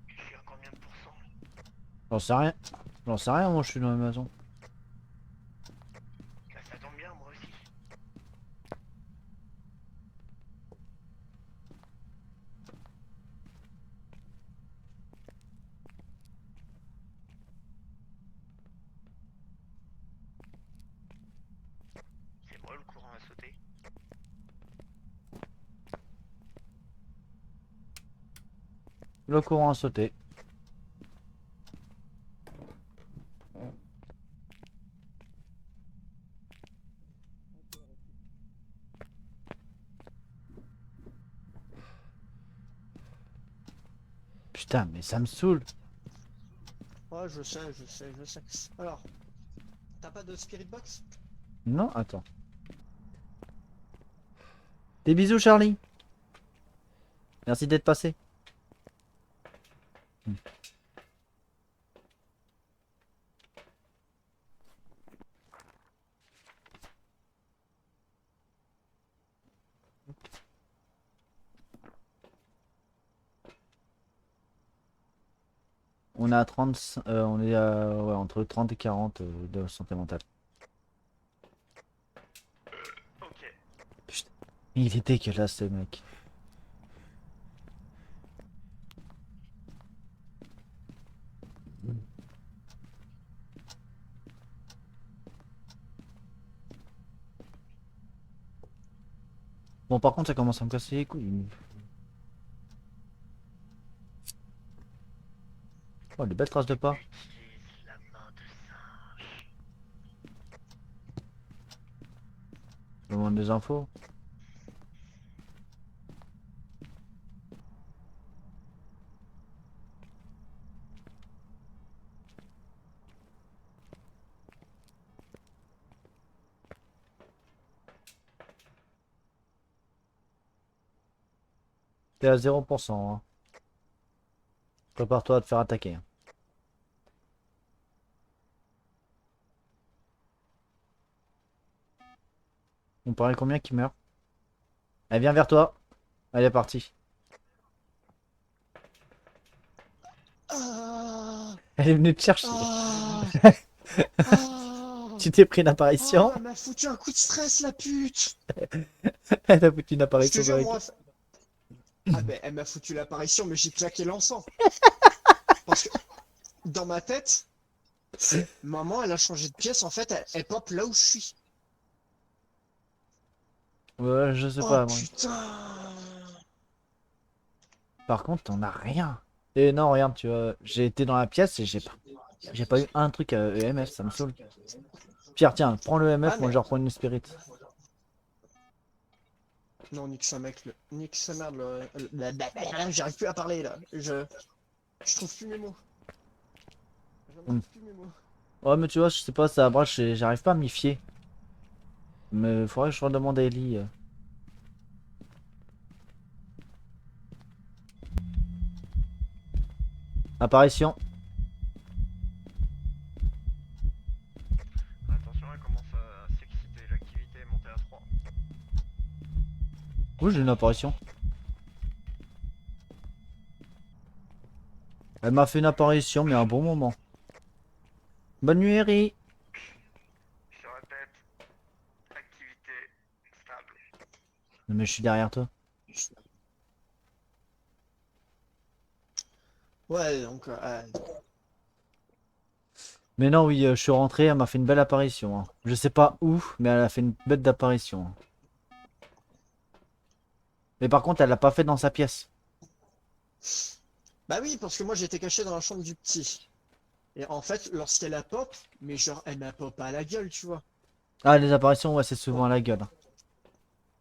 Je suis à combien de pourcents? J'en sais rien. J'en sais rien, moi je suis dans la maison. Bah ça tombe bien, moi aussi. C'est moi le courant à sauter. Le courant a sauté. Putain, mais ça me saoule. Ouais, je sais, je sais, je sais. Alors, t'as pas de spirit box? Non, attends. Des bisous, Charlie. Merci d'être passé. On est à 30, on est à, ouais, entre 30 et 40 de santé mentale. Ok. Putain. Il est dégueulasse ce mec. Bon par contre ça commence à me casser les couilles. Oh des belles traces de pas. Utilise la main de singe. Je demande des infos. T'es à 0%. Hein. Prépare-toi à te faire attaquer. On parlait combien qui meurt? Elle vient vers toi. Elle est partie. Ah, Elle est venue te chercher. ah, ah, Tu t'es pris une oh, apparition. elle m'a foutu un coup de stress, la pute. Elle a foutu une Je te apparition jure, avec. moi. Ah ben, elle m'a foutu l'apparition, mais j'ai claqué l'encens. Parce que dans ma tête, maman, elle a changé de pièce. En fait, elle pop là où je suis. Ouais, je sais Oh pas moi. putain. Par contre, t'en as rien. Et non, regarde, tu vois, j'ai été dans la pièce et j'ai pas eu un truc à EMF, ça me saoule. Pierre, tiens, prends le Ah EMF, moi mais je reprends une spirit. non, nique sa mec, nique sa merde. J'arrive plus à parler là. Je trouve plus mes mots. J'en trouve plus mes mots. Ouais, mais tu vois, je sais pas, ça broche, j'arrive pas à m'y fier. Mais faudrait que je redemande à Ellie. Apparition. Attention, elle commence à s'exciter. L'activité est montée à 3. Oui, j'ai une apparition. Elle m'a fait une apparition, mais à un bon moment. Bonne nuit, Eri. Je répète, activité stable. Non, mais je suis derrière toi. Ouais, donc Mais non, oui, je suis rentré, elle m'a fait une belle apparition. Hein. Je sais pas où, mais elle a fait une bête d'apparition. Hein. Mais par contre, elle l'a pas fait dans sa pièce. bah oui, parce que moi j'étais caché dans la chambre du petit. Et en fait, lorsqu'elle a pop, mais genre elle m'a pop à la gueule, tu vois. Ah, les apparitions, ouais, c'est souvent Bon, à la gueule.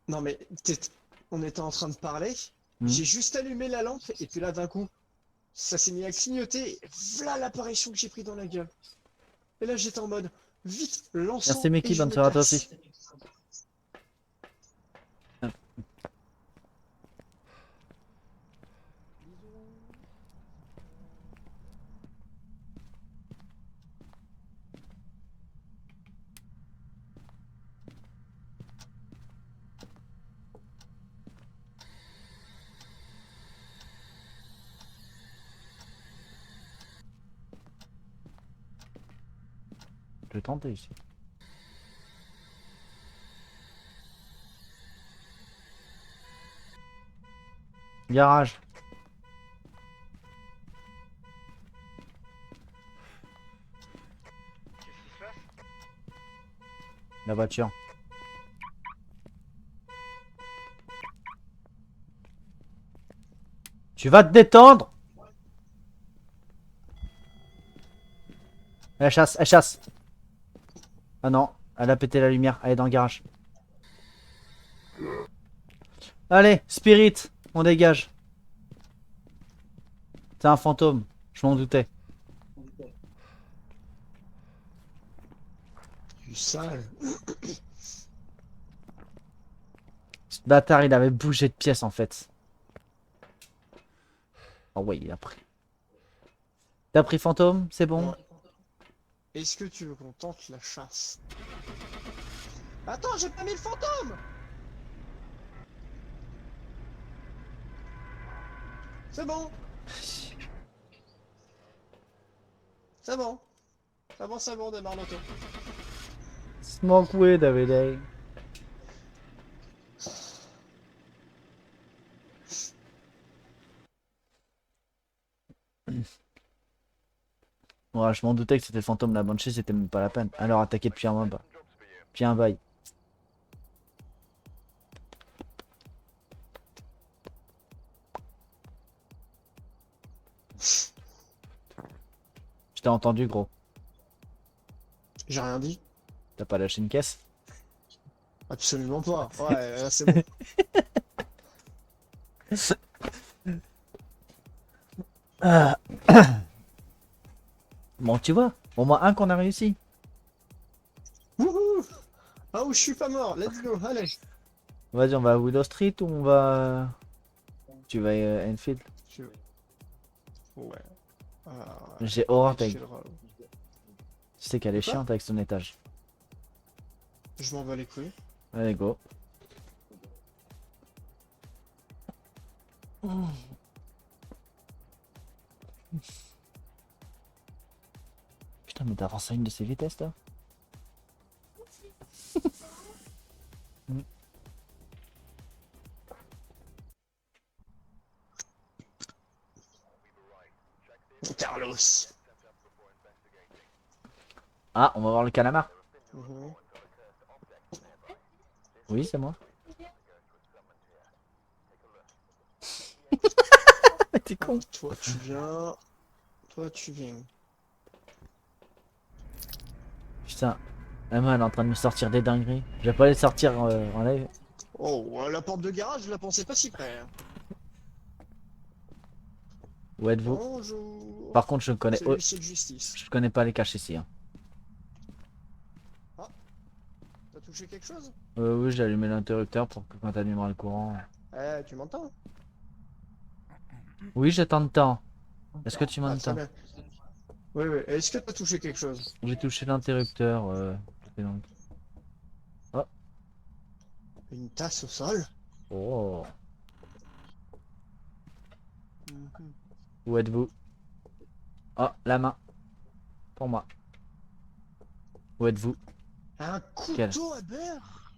non mais on était en train de parler, Hmm. j'ai juste allumé la lampe et puis là d'un coup, ça s'est mis à clignoter. Et voilà l'apparition que j'ai pris dans la gueule. Et là j'étais en mode vite, Merci, l'encens et Mickey, je bonne me soirée à toi casse. aussi. Je vais tenter ici. Garage. Qu'est-ce qui se passe? La voiture. Tu vas te détendre. Elle chasse, elle chasse. Ah non, elle a pété la lumière. Elle est dans le garage. Allez, Spirit, on dégage. C'est un fantôme, je m'en doutais. Du sale. Ce bâtard, il avait bougé de pièce en fait. Oh oui, il a pris. T'as pris fantôme, c'est bon? Ouais. Est-ce que tu veux qu'on tente la chasse? Attends, j'ai pas mis le fantôme! C'est bon, c'est bon. C'est bon, démarre l'auto. Smoke weed every day. Ouais, je m'en doutais que c'était le fantôme, la banshee, c'était même pas la peine. Alors attaquer depuis un bas. Puis un bail. Je t'ai entendu, gros. J'ai rien dit. T'as pas lâché une caisse? Absolument pas. Ouais, là, c'est bon. Ah. Bon, tu vois, au moins un qu'on a réussi. Wouhou! Ah, où je suis pas mort. Let's go. Allez. Vas-y, on va à Willow Street ou on va... Tu vas à Enfield? Je- Ouais. Ah, J'ai horreur je avec... fais le rôle. Tu sais qu'elle est De quoi? chiante avec son étage. Je m'en bats les couilles. Allez, go. Putain, mais t'as ça une de ces vitesses, là? Carlos. Ah, on va voir le calamar. Mhm. Oui, c'est moi. T'es con. Toi, tu viens. Toi, tu viens. Putain. Emma, elle est en train de me sortir des dingueries. Je vais pas les sortir en live. Oh, la porte de garage, je la pensais pas si près. Hein. Où êtes-vous? Bonjour. Par contre, C'est l'huissier de justice. je connais pas les caches ici. Hein. T'as touché quelque chose? Oui, j'ai allumé l'interrupteur pour que quand t'allumeras le courant. Eh, tu m'entends? Oui, je t'entends. Est-ce que tu Ah, très m'entends? bien. Oui, oui. Est-ce que t'as touché quelque chose? J'ai touché l'interrupteur. Et donc... Oh. Une tasse au sol? Oh. Mhm. Où êtes-vous? Oh, la main. Pour moi. Où êtes-vous? Un Quel? couteau à beurre?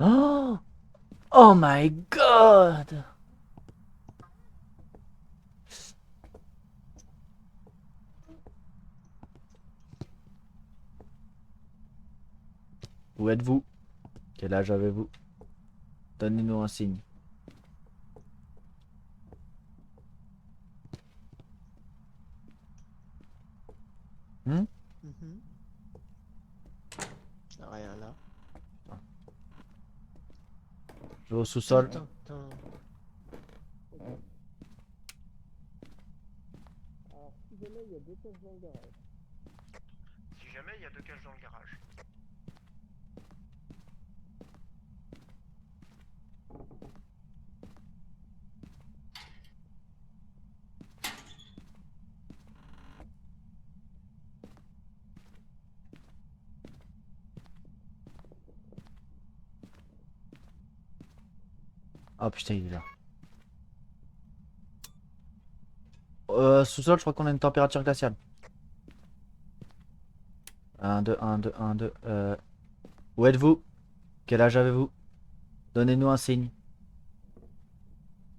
Oh! Oh my god! Où êtes-vous? Quel âge avez-vous? Donnez-nous un signe. Hmm? Mhm. Rien là. Je vais au sous-sol. Tintin. Si jamais il y a deux cages dans le garage. Oh putain, il est là. Sous-sol, je crois qu'on a une température glaciale. 1, 2, 1, 2, 1, 2. Où êtes-vous? Quel âge avez-vous? Donnez-nous un signe.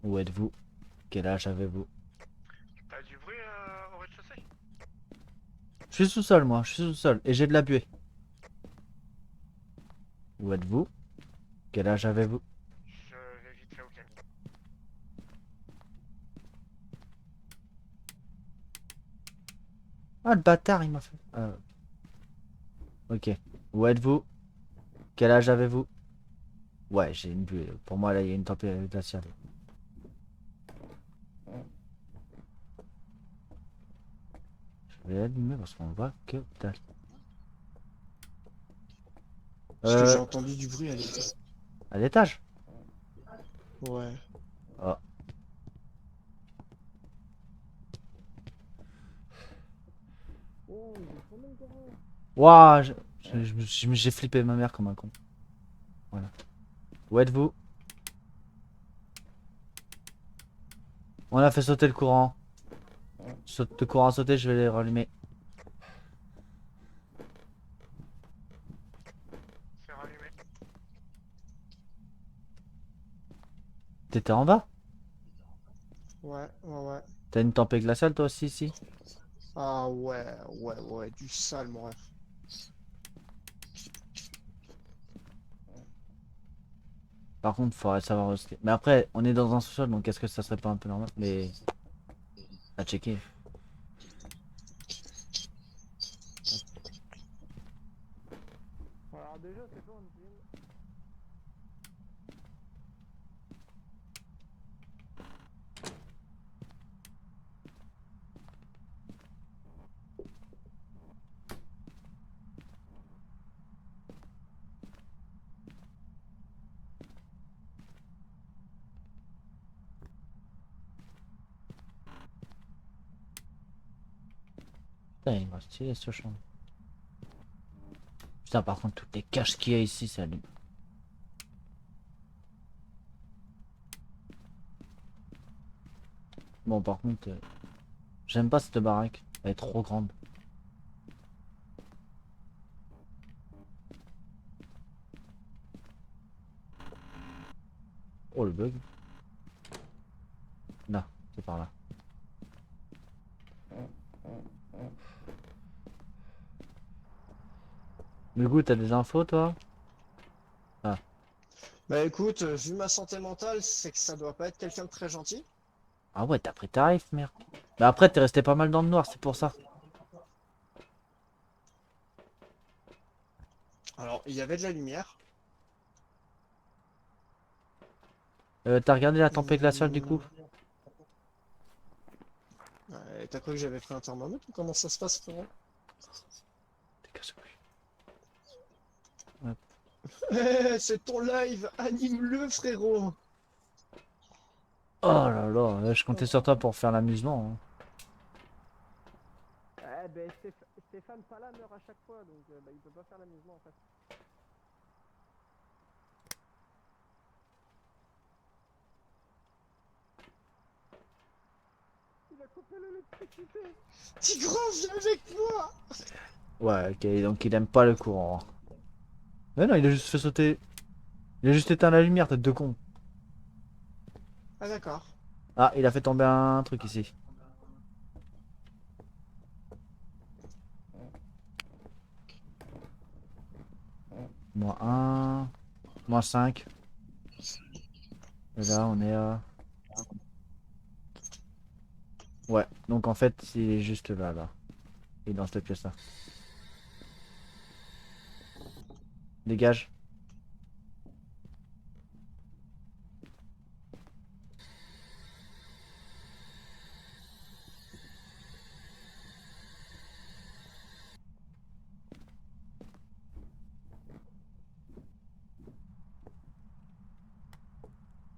Où êtes-vous? Quel âge avez-vous? T'as du bruit au rez-de-chaussée? Je suis sous-sol, moi. Je suis sous-sol. Et j'ai de la buée. Où êtes-vous? Quel âge avez-vous? Je vais vite fait au camion. Ah, le bâtard, il m'a fait. Ok. Où êtes-vous? Quel âge avez-vous? Ouais, j'ai une buée. Pour moi, là, il y a une température glaciale. Je vais allumer parce qu'on voit que dalle. Parce que j'ai entendu du bruit à l'étage. À l'étage? Ouais. Oh. Waouh, j'ai flippé ma mère comme un con. Voilà. Où êtes-vous? On a fait sauter le courant. Le courant a sauté, je vais les rallumer. C'est rallumé. T'étais en bas? Ouais, ouais, ouais. T'as une tempête glaciale toi aussi ici? Ah ouais, ouais, ouais, du sale, mon ref. Par contre, faudrait savoir aussi. Mais après, on est dans un sous-sol, donc est-ce que ça serait pas un peu normal? Mais à checker. Alors déjà, c'est pas un gym. Putain, il m'a stylé ce champ. Putain, par contre, toutes les caches qu'il y a ici, ça lui. Bon, par contre, j'aime pas cette baraque. Elle est trop grande. Oh, le bug. Là, c'est par là. Du coup, t'as des infos, toi? Bah écoute, vu ma santé mentale, c'est que ça doit pas être quelqu'un de très gentil. Ah ouais, t'as pris tarif, merde. Mais après, t'es resté pas mal dans le noir, c'est pour ça. Alors, il y avait de la lumière. T'as regardé la tempête glaciale, du Hmm. coup? Ouais, t'as cru que j'avais pris un thermomètre ou comment ça se passe, frérot? T'es cassé. C'est ton live, anime-le, frérot! Oh là là, je comptais sur toi pour faire l'amusement, hein. Eh ben, Stéphane Pala meurt à chaque fois, donc bah, il peut pas faire l'amusement en fait. Il a coupé l'électricité! Tigran, viens avec moi! Ouais, ok, donc il aime pas le courant. Mais non, il a juste fait sauter. Il a juste éteint la lumière, tête de con. Ah d'accord. Ah, il a fait tomber un truc ici. Moins un, moins 5. Et là, on est à... Ouais, donc en fait, il est juste là, là. Il est dans cette pièce-là. Dégage.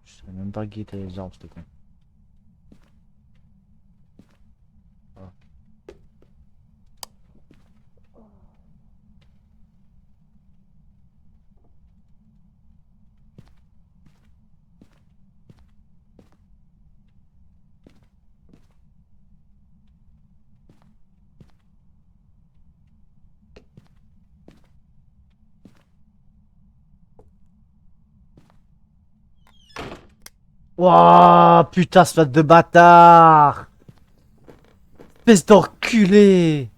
Je sais même pas qui était les arbres, c'était con. Ah. Wouah, putain, ce de bâtard! Espèce d'enculé!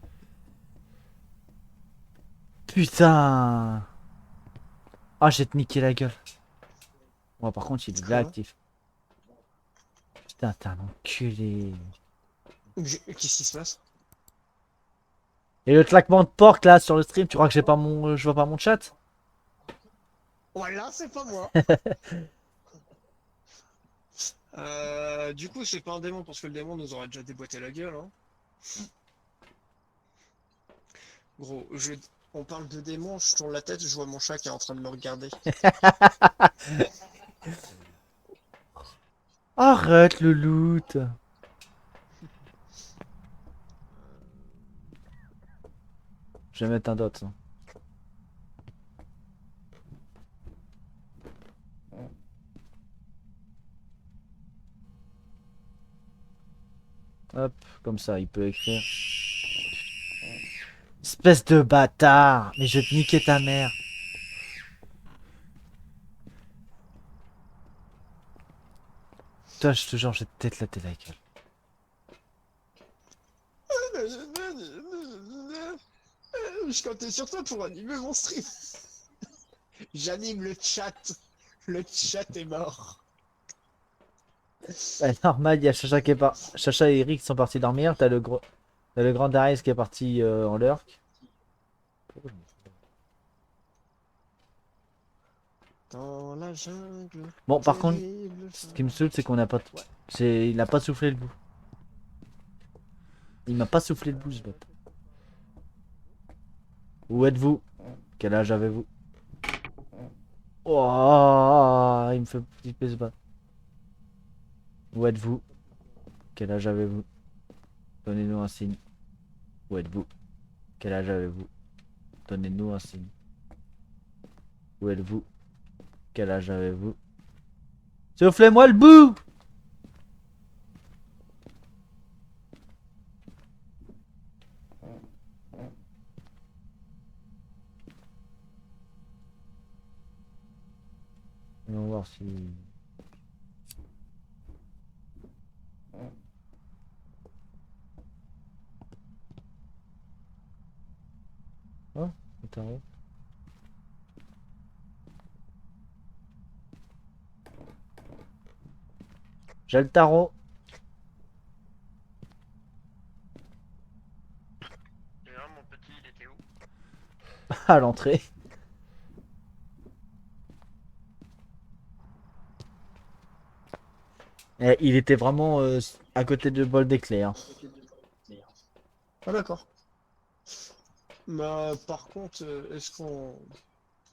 Putain! Ah, j'ai te niqué la gueule. Ouais, par contre, il est là Quoi? actif. Putain, t'es un enculé. Qu'est-ce qui se passe? Et le claquement de porte là sur le stream, tu crois que j'ai pas mon, je vois pas mon chat? Voilà, c'est pas moi. Du coup, c'est pas un démon parce que le démon nous aurait déjà déboîté la gueule, hein. Gros, on parle de démon, je tourne la tête, je vois mon chat qui est en train de me regarder. Arrête le loot. Je vais mettre un dot. Hein. Hop, comme ça, il peut écrire. Espèce de bâtard! Mais je vais te niquer ta mère. Toi, je te jure, je vais te t'éclater la gueule. Je comptais sur toi pour animer mon stream. J'anime le chat. Le chat est mort. Ouais, normal, il y a Chacha qui est Chacha et Eric qui sont partis dormir. T'as le grand Darius qui est parti en lurk. Dans la jungle. Bon, par contre, terrible ce qui me jungle. saoule, c'est qu'on n'a pas. Ouais. Il a pas soufflé le bout. Il m'a pas soufflé le bout, ce bot. Où êtes-vous? Quel âge avez-vous? Oh, il me fait flipper ce bot. Où êtes-vous? Quel âge avez-vous? Donnez-nous un signe. Où êtes-vous? Quel âge avez-vous? Donnez-nous un signe. Où êtes-vous? Quel âge avez-vous? Soufflez-moi le bout! On va voir si... Oh, le tarot. J'ai le tarot. Et là, mon petit, il était où? À l'entrée. Et il était vraiment à côté de bol d'éclair. Ah d'accord. Bah, par contre,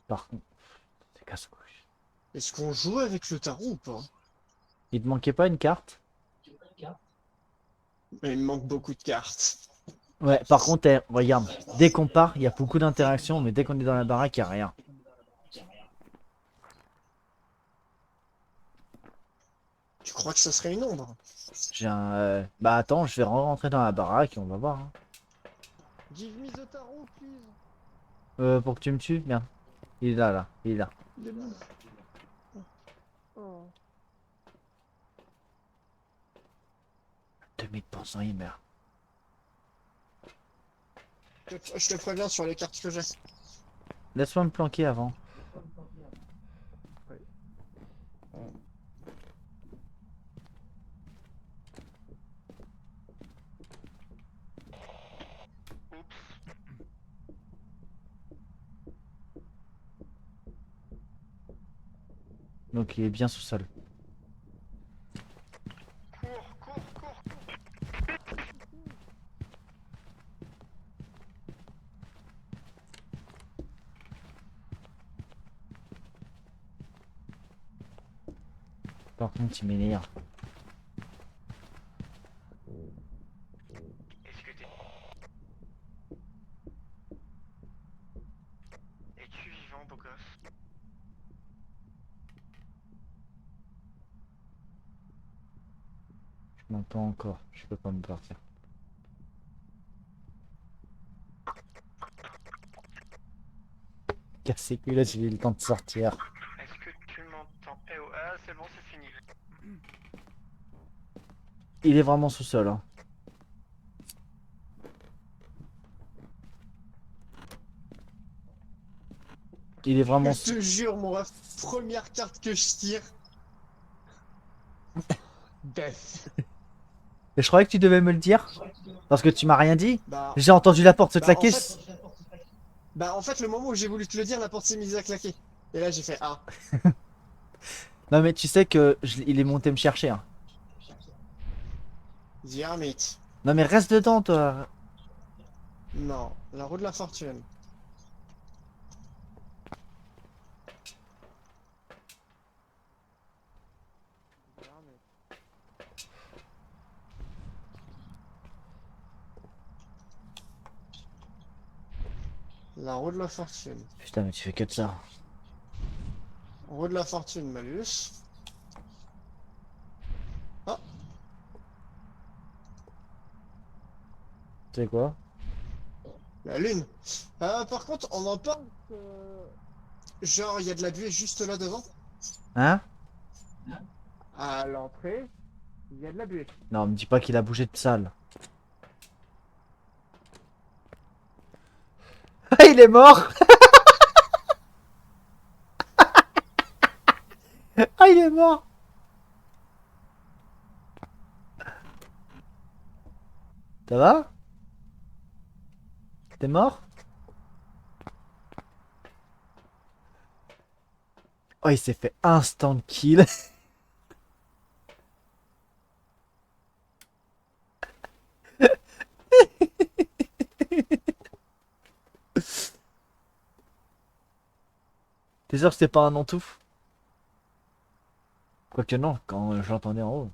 Par contre, c'est casse-couche. est-ce qu'on joue avec le tarot ou pas? Il te manquait pas une carte? Mais il me manque beaucoup de cartes. Ouais, par contre, regarde, dès qu'on part, il y a beaucoup d'interactions, mais dès qu'on est dans la baraque, il n'y a rien. Tu crois que ça serait une ombre? J'ai un... Bah attends, je vais rentrer dans la baraque et on va voir. Hein. Give me the tarot, please. Pour que tu me tues, merde. Il est là, là, il est là. Il est bon. Oh. 2000%, il meurt. Je te préviens sur les cartes que j'ai. Laisse-moi me planquer avant. Donc il est bien sous sol. Cours, cours, cours. Par contre, il m'énerve. Est-ce que t'es... Es-tu vivant, beau gosse? Je m'entends encore, je peux pas me partir. Cassé là, j'ai eu le temps de sortir. Est-ce que tu m'entends? Eh oh, ah, c'est bon, c'est fini. Il est vraiment sous sol. Hein. Il est vraiment Je te jure, mon ref, première carte que je tire. Death. Et je croyais que tu devais me le dire. Parce que tu m'as rien dit. Bah, J'ai entendu la porte se claquer. en fait, le moment où j'ai voulu te le dire, la porte s'est mise à claquer. Et là, j'ai fait ah. Non mais tu sais que il est monté me chercher. Hein. The Hermit. Non mais reste dedans toi. Non, la roue de la fortune. The Hermit. La roue de la fortune. Putain mais tu fais que de ça. Roue de la fortune, malus. Ah, Tu sais quoi? la lune. Par contre, on en parle. Genre, il y a de la buée juste là devant. Hein? À l'entrée, il y a de la buée. Non me dis pas qu'il a bougé de salle. Ah, il est mort. Ah, il est mort. Ça va? T'es mort? Oh, il s'est fait instant kill. T'es sûr que c'était pas un entouf? Quoique non, quand je l'entendais en haut.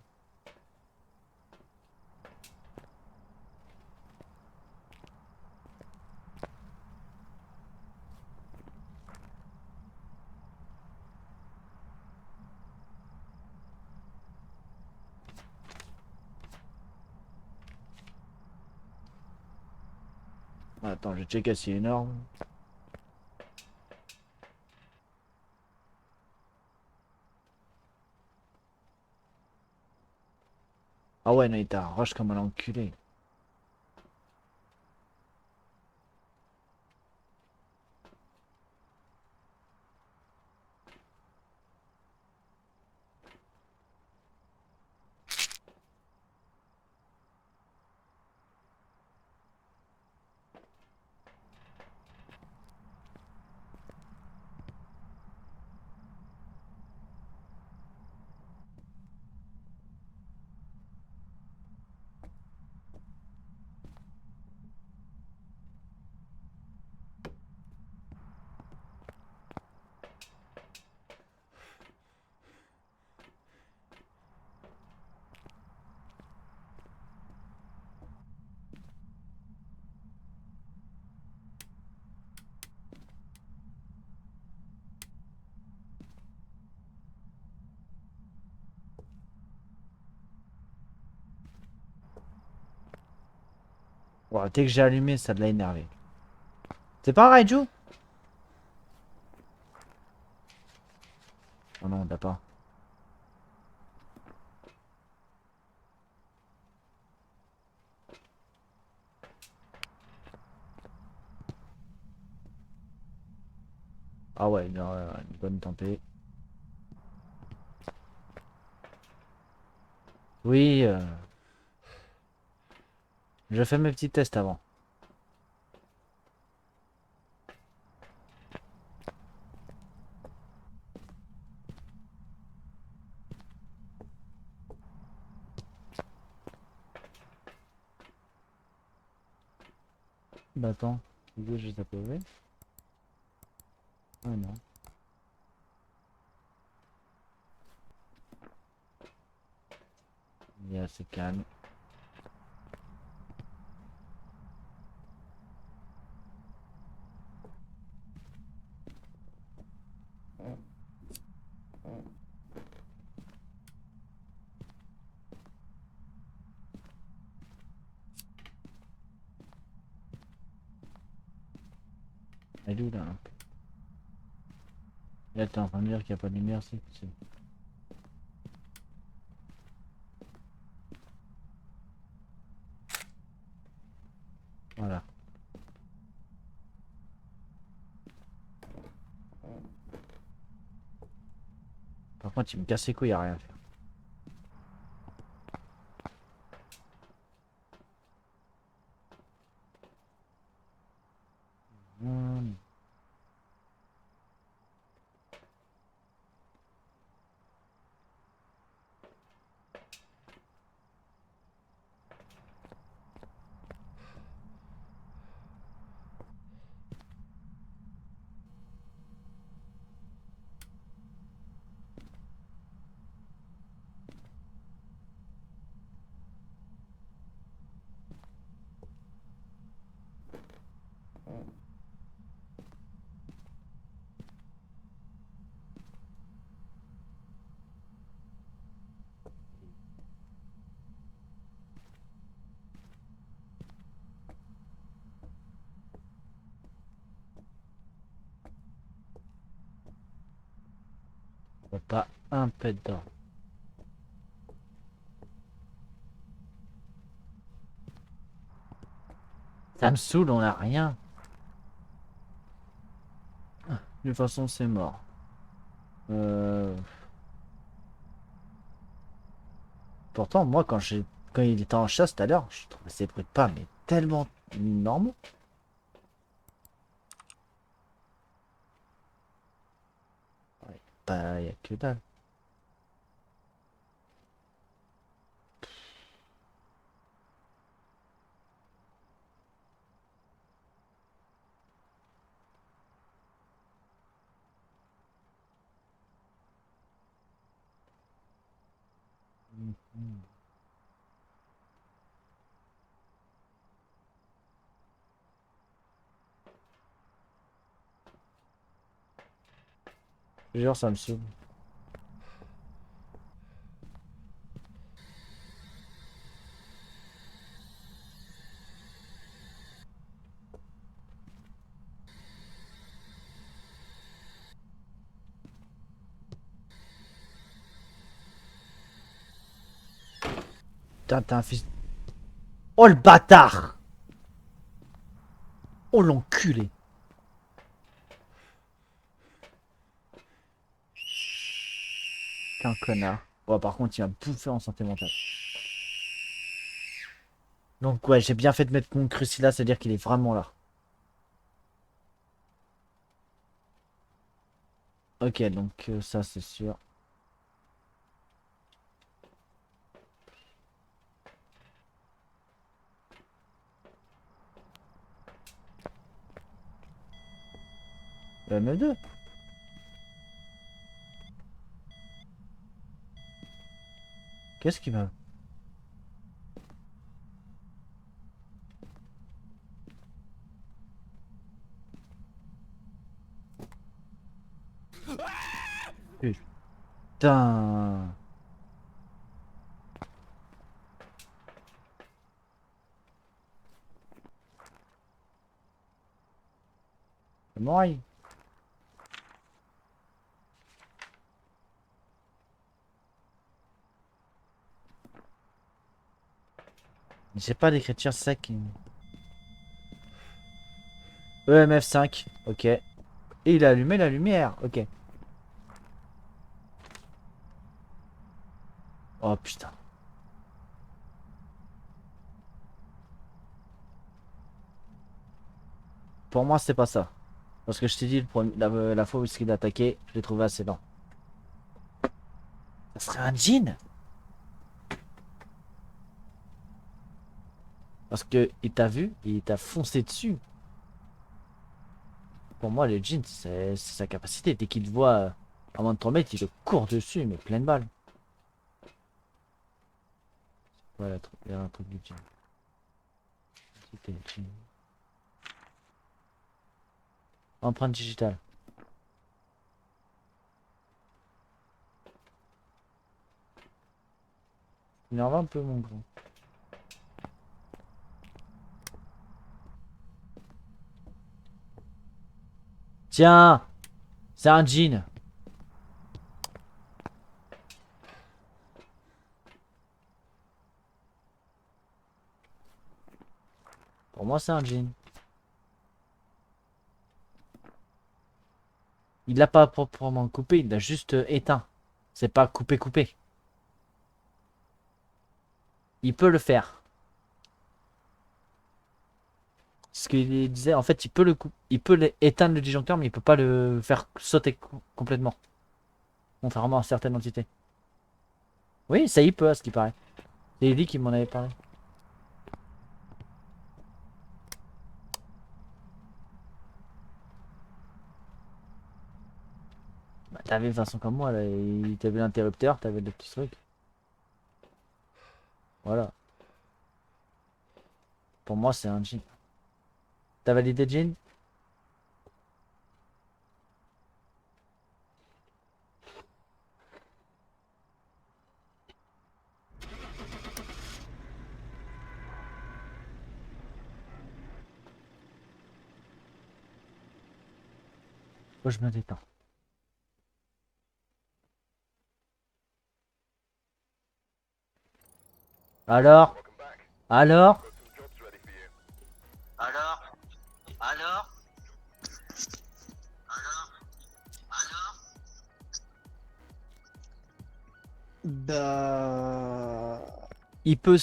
Attends, je vais checker si c'est énorme. Ah ouais, non, il t'a rush comme un enculé. Ouais, dès que j'ai allumé, ça l'a énervé. C'est pas un Raiju? Oh non, t'as pas. Ah ouais, non, une bonne tempête. Oui, je fais mes petits tests avant. Bah attends, je vais t'appeler. Ah non. Il est assez calme. Elle est où là? Là, t'es en train de dire qu'il n'y a pas de lumière, c'est. Voilà. Par contre, il me casse les couilles, il a rien à faire. Hmm. Pas un peu dedans. Ça me saoule, on a rien. De toute façon, c'est mort. Pourtant, moi, quand il était en chasse tout à l'heure, je trouvais ces bruits de pas, mais tellement normaux. Ouais, bah, y a que dalle. Mhm. Je te jure, ça me saoule. Putain, t'es un fils. Oh le bâtard! Oh l'enculé! T'es un connard. Ouais, par contre, il va me bouffer en santé mentale. Donc, ouais, j'ai bien fait de mettre mon cruci là, c'est-à-dire qu'il est vraiment là. Ok, donc ça, c'est sûr. Le M2. Qu'est-ce qui m'a... Putain. C'est mort. J'ai pas d'écriture sec. EMF5, ok. Et il a allumé la lumière, ok. Oh putain. Pour moi, c'est pas ça. Parce que je t'ai dit, la fois où il a attaqué, je l'ai trouvé assez lent. Ça serait un djinn? Parce que il t'a vu, il t'a foncé dessus. Pour moi, le djinn, c'est sa capacité. Dès qu'il te voit à moins de 3 mètres, il te court dessus, mais pleine balle. Voilà, il y a un truc du djinn. C'était le djinn. Empreinte digitale. Il en va un peu, mon gros. Tiens! C'est un djinn. Pour moi, c'est un djinn. Il l'a pas proprement coupé, il l'a juste éteint. C'est pas coupé. Il peut le faire. Ce qu'il disait, en fait, il peut éteindre le disjoncteur, mais il peut pas le faire sauter complètement. Contrairement à certaines entités. Oui, ça il peut, à ce qui paraît. C'est Ellie qui m'en avait parlé. Bah, t'avais une façon comme moi, là. T'avais l'interrupteur, t'avais le petit truc. Voilà. Pour moi, c'est un jean. T'as validé jean? Moi, je me détends. Alors? Alors? Alors? Alors? Bah... Il peut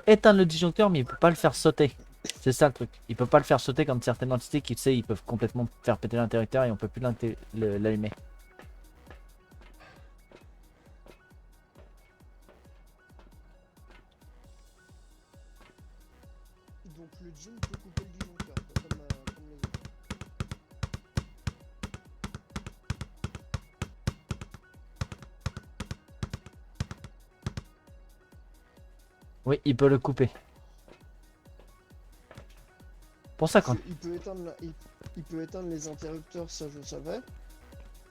éteindre le disjoncteur, mais il peut pas le faire sauter. C'est ça le truc. Il peut pas le faire sauter comme certaines entités qui, tu sais, ils peuvent complètement faire péter l'interrupteur et on peut plus l'allumer. Donc le jean peut couper le disjoncteur, quoi, comme les autres. Oui, il peut le couper. Pour ça, quand. Il peut éteindre il peut éteindre les interrupteurs, ça je savais.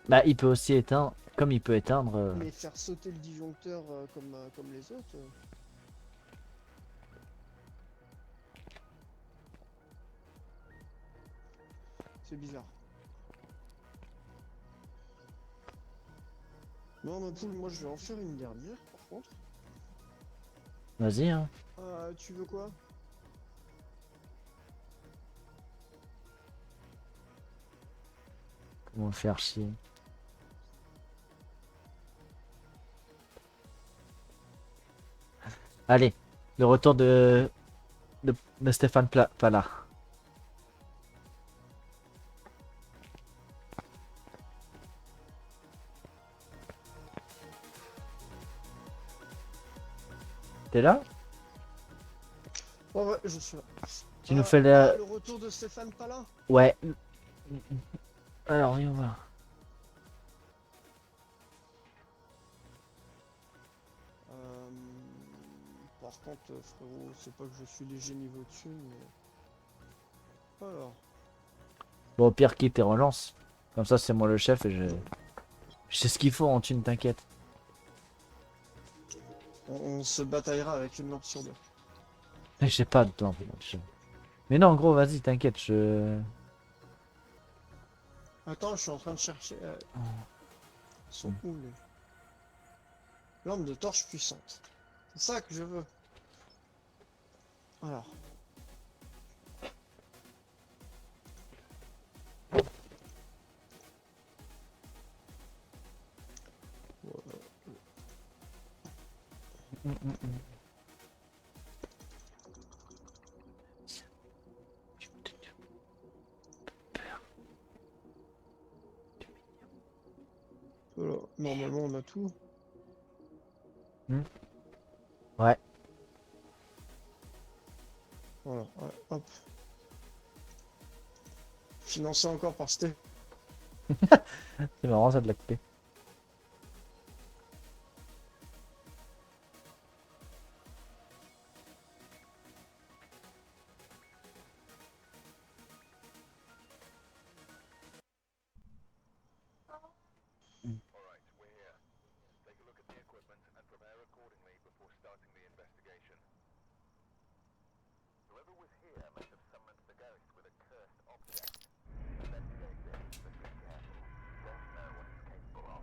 Bah, il peut aussi éteindre. Comme il peut éteindre. Mais faire sauter le disjoncteur comme les autres. C'est bizarre. Non, ma poule, moi je vais en faire une dernière par contre. Vas-y, hein. Tu veux quoi? Comment faire chier. Allez, le retour de Stéphane Pala. T'es là? Oh ouais, je suis là. Tu nous fais le... Le retour de Stéphane Pala? Ouais. Alors, on va. Par contre, frérot, c'est pas que je suis léger niveau dessus, mais... Alors... Bon, au pire, quitte et relance. Comme ça, c'est moi le chef et je sais ce qu'il faut en thune, t'inquiète. On se bataillera avec une lampe sur deux. Mais j'ai pas de temps. Mais non, gros, vas-y, t'inquiète, Attends, je suis en train de chercher... Ils sont où les... Lampe de torche puissante. C'est ça que je veux. Alors... Voilà. Normalement, on a tout. Ouais. Voilà, ouais, hop. Financé encore par Steph. C'est marrant, ça de la couper.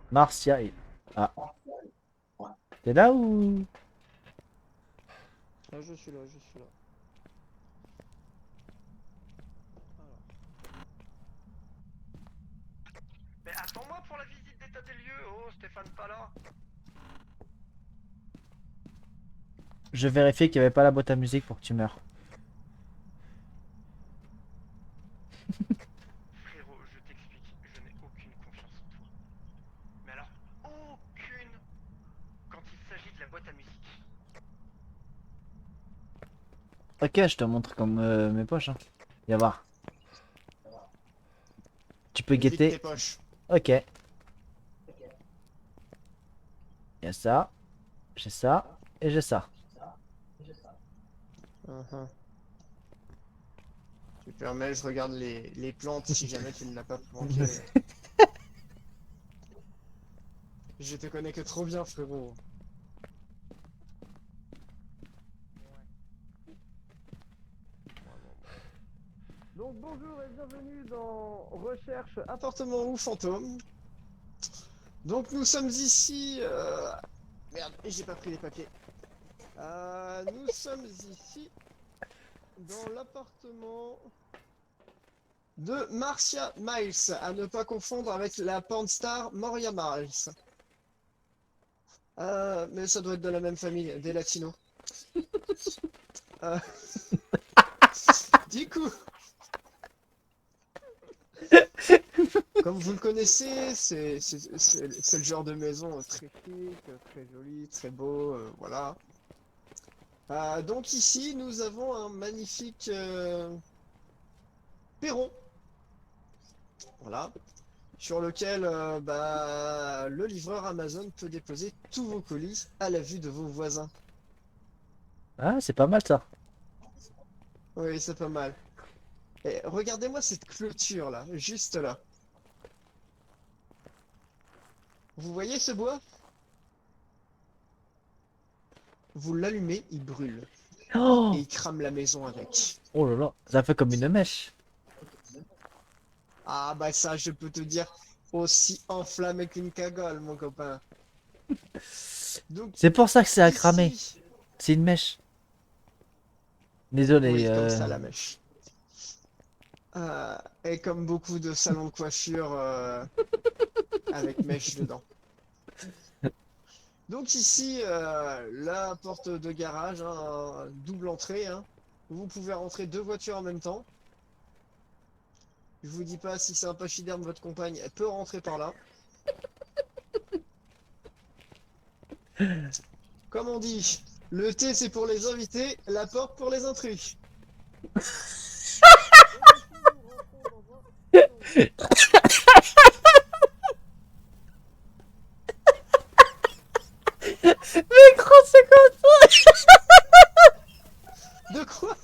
Marcia et... Ah. T'es là ou... Ah, je suis là, je suis là. Alors. Mais attends-moi pour la visite d'état des lieux, oh Stéphane pas là. Je vérifiais qu'il n'y avait pas la boîte à musique pour que tu meurs. Frérot, je t'explique, je n'ai aucune confiance en toi. Mais alors, aucune quand il s'agit de la boîte à musique. Ok, je te montre comme mes poches. Hein. Viens voir. Tu peux Vide tes guetter. poches. Ok. Il y a ça. J'ai ça. Et j'ai ça. Uh-huh. Tu permets, je regarde les plantes si jamais tu ne l'as pas planté. Je te connais que trop bien, frérot. Donc bonjour et bienvenue dans Recherche appartement ou fantôme. Donc nous sommes ici... Merde, j'ai pas pris les papiers. Nous sommes ici dans l'appartement de Marcia Miles, à ne pas confondre avec la pornstar Moria Miles. Mais ça doit être de la même famille, des latinos. Euh, Du coup, comme vous le connaissez, c'est le genre de maison très chic, très joli, très beau, voilà. Donc ici, nous avons un magnifique perron, voilà, sur lequel le livreur Amazon peut déposer tous vos colis à la vue de vos voisins. Ah, c'est pas mal ça. Oui, c'est pas mal. Et regardez-moi cette clôture là, juste là. Vous voyez ce bois? Vous l'allumez, il brûle. Et Oh, il crame la maison avec. oh là là, ça fait comme une mèche. Ah bah ça, je peux te dire, aussi enflammé qu'une cagole, mon copain. Donc C'est pour ça que c'est à cramer. ici, C'est une mèche. Désolé. oui, comme ça la mèche. Et comme beaucoup de salons de coiffure avec mèche dedans. Donc ici, la porte de garage, hein, double entrée, hein. Vous pouvez rentrer deux voitures en même temps. Je vous dis pas si c'est un pachyderme votre compagne, elle peut rentrer par là. Comme on dit, le thé c'est pour les invités, la porte pour les intrus. Mais gros, c'est quoi? De quoi?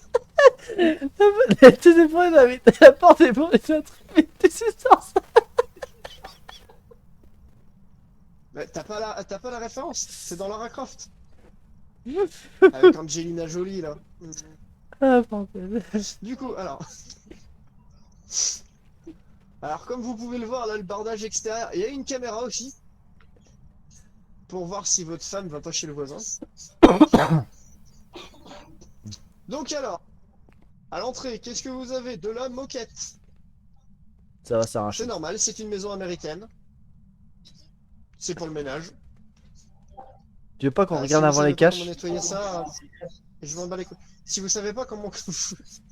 Tu sais pas, la porte est pour les autres. Mais tu sais ça. Mais t'as pas la référence? C'est dans Lara Croft. Avec Angelina Jolie là. Ah, bordel. Du coup, alors comme vous pouvez le voir là, le bardage extérieur, il y a une caméra aussi pour voir si votre femme va pas chez le voisin. Donc alors, à l'entrée, qu'est-ce que vous avez? De la moquette. Ça va C'est s'arracher. normal, c'est une maison américaine. C'est pour le ménage. Tu veux pas qu'on Si regarde vous avant les savez pas comment caches? nettoyer ça, je m'en bats les couilles. Si vous savez pas comment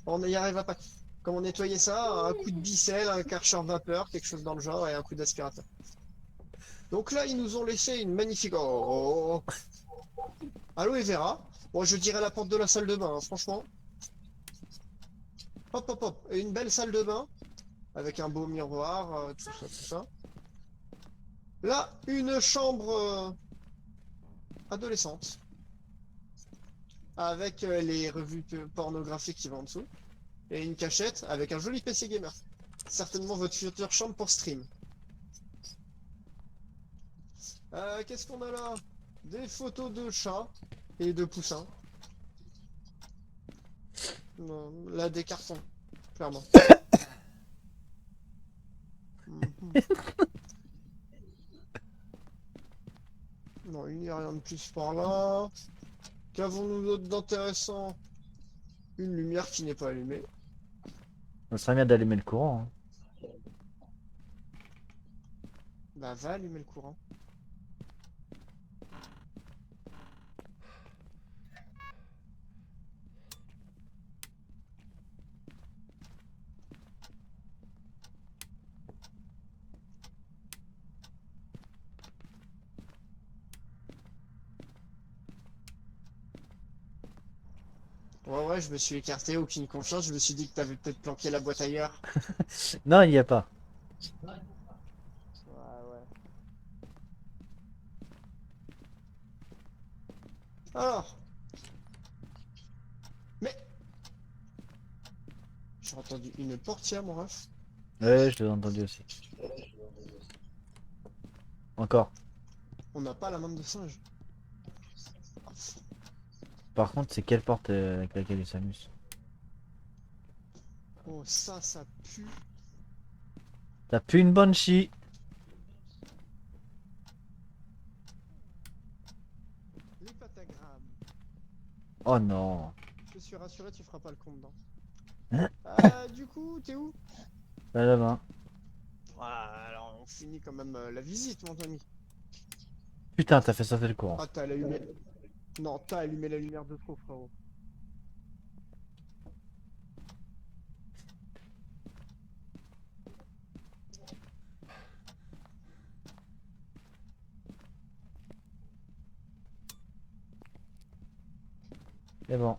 on n'y arrive pas. Comment nettoyer ça, un coup de bicelle, un karcher vapeur, quelque chose dans le genre, et un coup d'aspirateur. Donc là, ils nous ont laissé une magnifique. Oh, aloe vera. Bon, je dirais la porte de la salle de bain, hein, franchement. Hop, hop, hop. Et une belle salle de bain, avec un beau miroir, tout ça, tout ça. Là, une chambre adolescente, avec les revues pornographiques qui vont en dessous. Et une cachette avec un joli PC gamer. Certainement votre future chambre pour stream. Qu'est-ce qu'on a là? Des photos de chats et de poussins. Non, là, des cartons, clairement. Mhm. Non, il n'y a rien de plus par là. Qu'avons-nous d'autre d'intéressant? Une lumière qui n'est pas allumée. Ça serait bien d'allumer le courant. Bah, va allumer le courant. Ouais, ouais, je me suis écarté, aucune confiance. Je me suis dit que t'avais peut-être planqué la boîte ailleurs. Non, il n'y a pas. Ouais, ouais. Alors, mais j'ai entendu une portière, mon ref. Ouais, je l'ai entendu aussi. Encore. On n'a pas la main de singe. Par contre, c'est quelle porte avec laquelle il s'amuse? Oh, ça pue. T'as plus une banshee. Les patagrammes. Oh non. Je suis rassuré, tu feras pas le con dedans. Hein? Du coup, t'es où? Là, là-bas. Voilà, alors on finit quand même la visite, mon ami. Putain, t'as fait sauter le courant. Ah, t'as allumé. Non, t'as allumé la lumière de trop, frérot. C'est bon.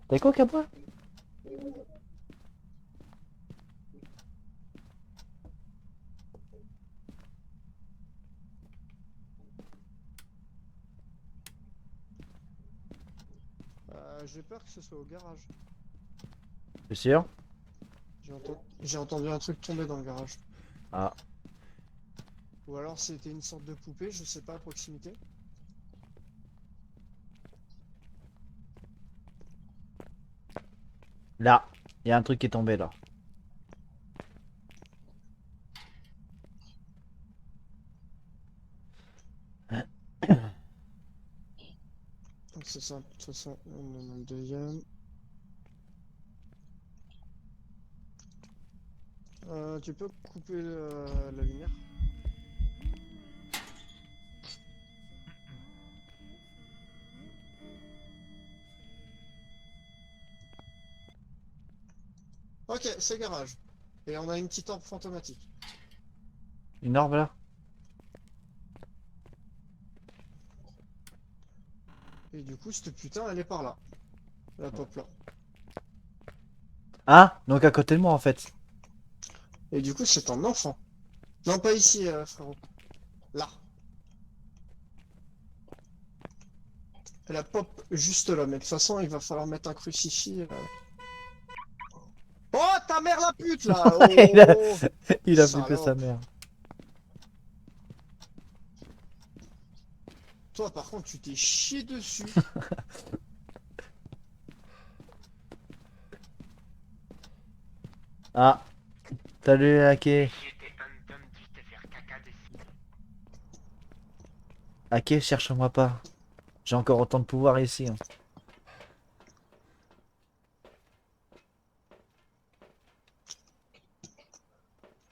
T'as quoi, Cabra? J'ai peur que ce soit au garage. T'es sûr? J'ai entendu un truc tomber dans le garage. Ah. Ou alors c'était une sorte de poupée, je sais pas, à proximité. Là. Il y a un truc qui est tombé, là. Donc c'est ça, de toute façon, on en a le deuxième. Tu peux couper la lumière? Ok, c'est garage. Et on a une petite orbe fantomatique. Une orbe, là? Et du coup, cette putain, elle est par là. La pop là. Ah! Donc à côté de moi, en fait. Et du coup, c'est un enfant. Non, pas ici, frérot. Là. Elle a pop juste là, mais de toute façon, il va falloir mettre un crucifix. Oh, ta mère la pute, là! il a, Oh! il a flippé sa Salope. mère. Toi, par contre, tu t'es chié dessus. Ah! Salut, Ake. J'étais un homme dû te faire caca dessus. Ake, cherche-moi pas. J'ai encore autant de pouvoir ici, hein.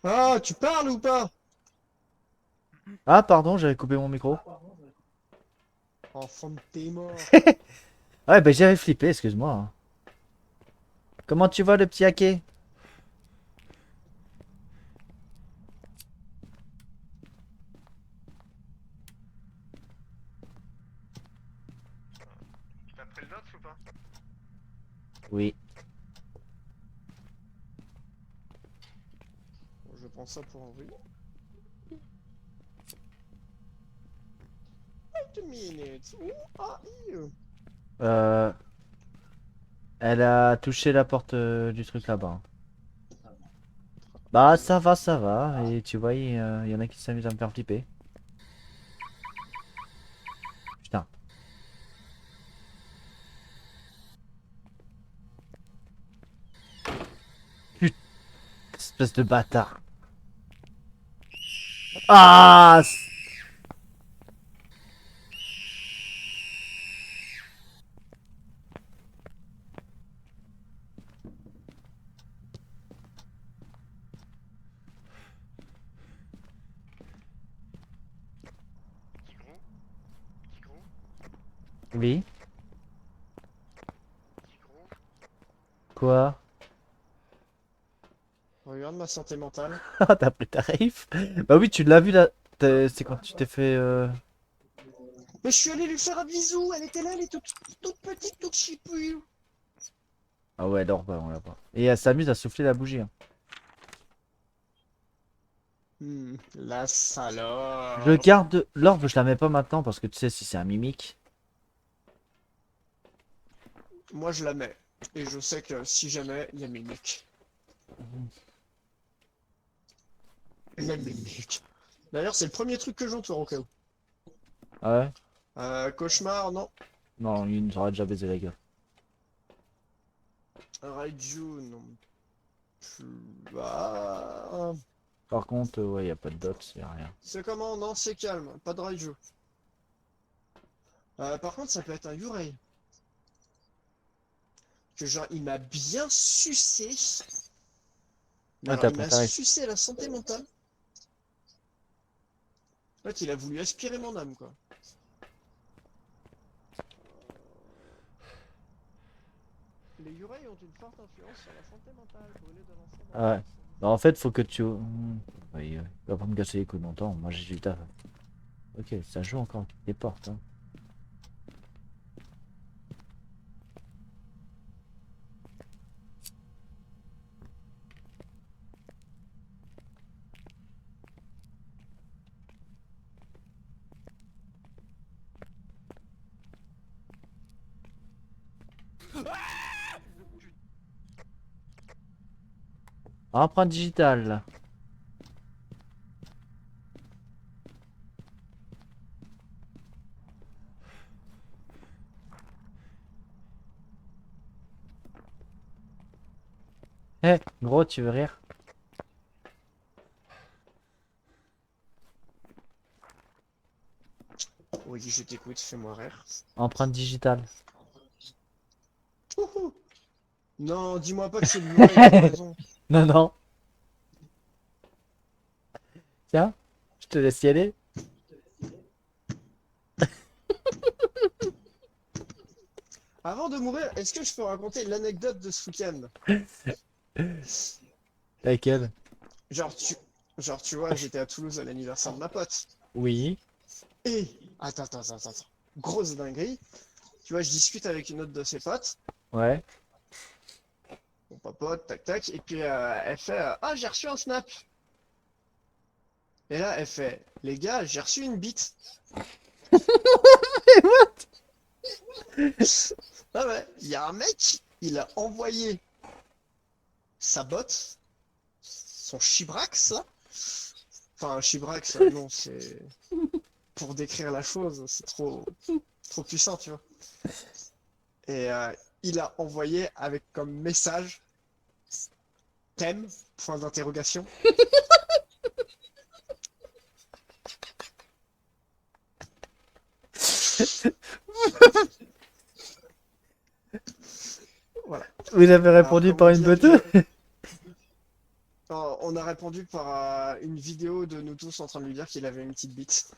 Ah, tu parles ou pas? Ah, pardon, j'avais coupé mon micro. Enfant de tes morts. Ouais, bah j'avais flippé, excuse-moi, hein. Comment tu vas, le petit Ake? T'as pris le notes ou pas? Oui. Bon, je prends ça pour un oui. Wait a minute. Où are you? Euh... Elle a touché la porte du truc là-bas. Bah, ça va, ça va. Et tu vois, il y en a qui s'amusent à me faire flipper. Putain. Putain, espèce de bâtard. Ah! Petit gros? Petit gros? Oui. Petit gros? Quoi? Regarde ma santé mentale. Ah, t'as pris ta rave? Bah oui, tu l'as vu là. C'est quand tu t'es fait. Mais je suis allé lui faire un bisou. Elle était là, elle est toute petite, toute chipouille. Ah ouais, l'orbe, on l'a pas. Et elle s'amuse à souffler la bougie, hein. La Je salope. garde l'orbe, je la mets pas maintenant parce que tu sais, si c'est un mimique. Moi, je la mets. Et je sais que si jamais, il y a Mimic. Il y a Mimic. D'ailleurs, c'est le premier truc que j'entoure au cas où. Ah ouais? Cauchemar, non. Non, il nous aura déjà baisé la gueule. Raiju, non. Bah, Par contre, ouais, y a pas de dots, y a rien. c'est comment? Non, c'est calme. Pas de Raiju. Par contre, ça peut être un Yurei. Que genre, il m'a bien sucé. Mais Ah, alors, t'as il pas m'a tarif. sucé la santé mentale. En fait, il a voulu aspirer mon âme, quoi. Les Yurei ont une forte influence sur la santé mentale. Brûler de l'encens dans Ah la ouais. bouche, ça vous Bah, en fait, faut que tu. Oui, il va pas me casser les couilles longtemps. Moi, j'ai du taf. Ok, ça joue encore des portes. Hein. Empreinte digitale. Eh, gros, tu veux rire? Oui, je t'écoute, fais-moi rire. Empreinte digitale. Ouhou. Non, dis-moi pas que c'est le Blu-ray, t'as raison. Non, non. Tiens, je te laisse y aller. Avant de mourir, est-ce que je peux raconter l'anecdote de ce week-end? Laquelle? Genre, tu vois, j'étais à Toulouse à l'anniversaire de ma pote. Oui. Et, attends. Grosse dinguerie. Tu vois, je discute avec une autre de ses potes. Ouais. Mon pote, tac tac. Et puis, elle fait ah, j'ai reçu un snap. Et là, elle fait les gars, j'ai reçu une bite. Ah ouais, il y a un mec, il a envoyé sa botte, son chibrax, là. Enfin, un chibrax, non, c'est pour décrire la chose, c'est trop puissant, tu vois. Et il a envoyé avec comme message thème, point d'interrogation. Voilà. Vous avez Alors, répondu par comment une dire beauté? que on a répondu par une vidéo de nous tous en train de lui dire qu'il avait une petite bite.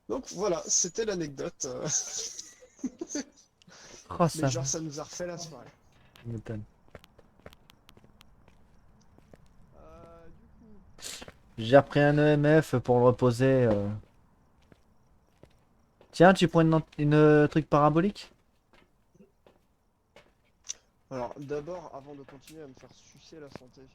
Donc voilà, c'était l'anecdote. Oh, Mais ça genre, ça nous a refait la soirée. m'étonne. Du coup, J'ai repris un EMF pour le reposer. Tiens, tu prends une truc parabolique? alors d'abord, avant de continuer à me faire sucer la santé,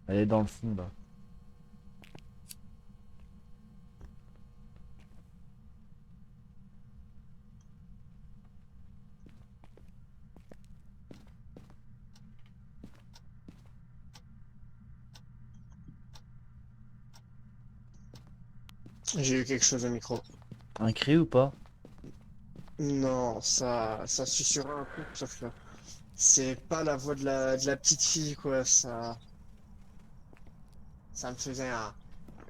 Elle est dans le fond là. j'ai eu quelque chose au micro. Un cri ou pas? Non, ça susurrait un coup, sauf que c'est pas la voix de la petite fille, quoi. Ça me faisait un,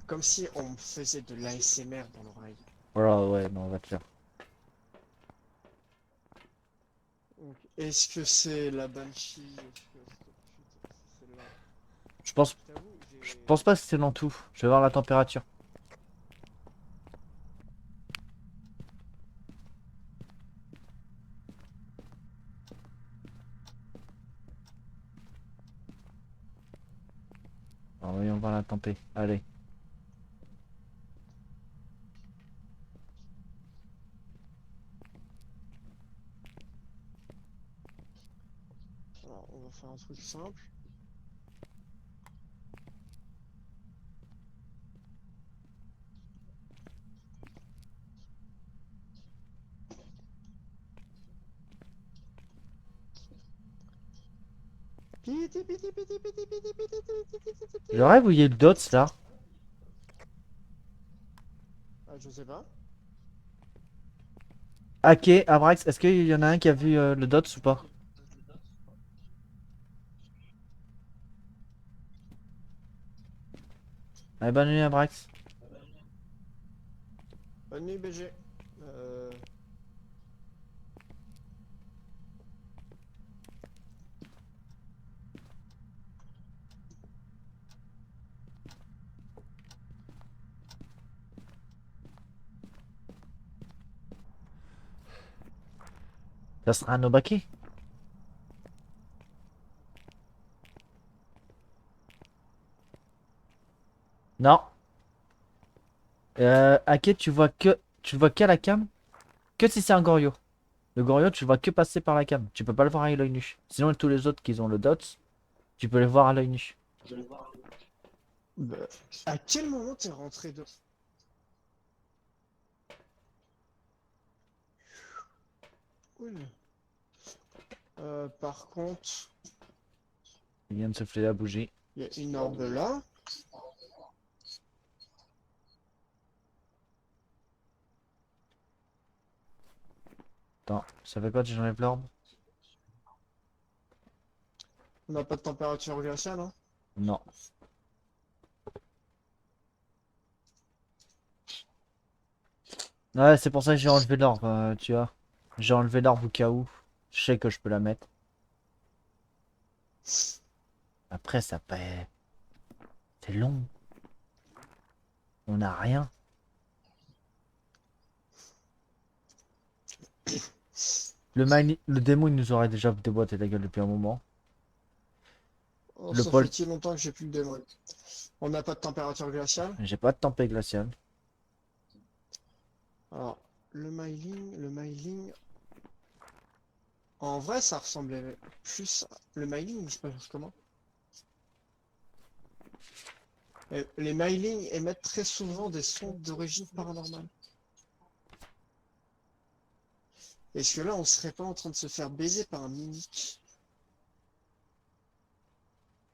comme si on me faisait de l'ASMR dans l'oreille. Voilà, ouais, non, on va te faire. Donc, est-ce que c'est la Banshee? Est-ce que c'est celle-là? Je pense, Je t'avoue, je j'ai... pense pas que c'est dans tout. Je vais voir la température. Alors, voyons voir la tempé. Allez. Alors, on va faire un truc simple. Piti, piti, piti, piti, piti, piti, piti, piti, piti. Le rêve où il y a le dots là? Ah, je sais pas. Ok, Abrax, est-ce qu'il y en a un qui a vu le dots ou pas? Allez, bonne nuit, Abrax. Bonne nuit, BG. Euh... Ça sera un Obake? Non. Ake, tu le vois qu'à la cam? Que si c'est un Goryo. Le Goryo, tu le vois que passer par la cam. Tu peux pas le voir à l'œil nu. Sinon, tous les autres qui ont le dots, tu peux les voir à l'œil nu. Bah, à quel moment t'es rentré de... Cool. Par contre, Il vient de souffler la bougie. il y a une orbe là. Attends, ça fait quoi si j'enlève l'orbe? On n'a pas de température glaciale, hein. Non. Ouais, c'est pour ça que j'ai enlevé l'orbe, tu vois. J'ai enlevé l'orbe au cas où. Je sais que je peux la mettre. Après, ça peut... C'est long. On a rien. Le démo, il nous aurait déjà déboîté la gueule depuis un moment. Oh, Le ça pôle, fait longtemps que j'ai plus le démon. On n'a pas de température glaciale. j'ai pas de tempête glaciale. Alors, le mailing, en vrai, ça ressemblait plus le mailing, il se passe comment? Les mailings émettent très souvent des sons d'origine paranormale. Est-ce que là, on serait pas en train de se faire baiser par un mimique?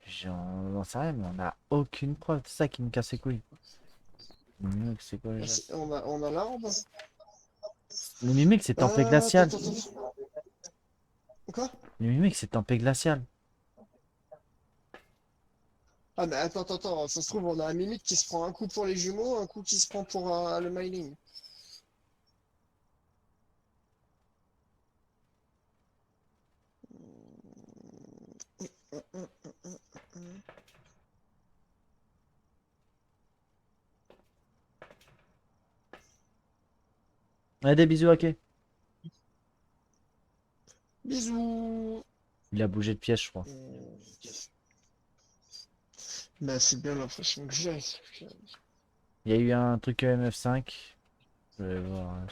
J'en sais rien, mais on a aucune preuve. C'est ça qui me casse les couilles. C'est quoi déjà? On a l'arbre? Le mimique, c'est tempête glaciale. Attends. Quoi? Le mimique, c'est tempête glaciale. Ah, mais attends, ça se trouve, on a un mimique qui se prend un coup pour les jumeaux, un coup qui se prend pour le mailing. Ouais, des bisous, ok. Bisous! Il a bougé de pièce, je crois. Bah, c'est bien l'impression que j'ai. Il y a eu un truc MF5. Je vais voir.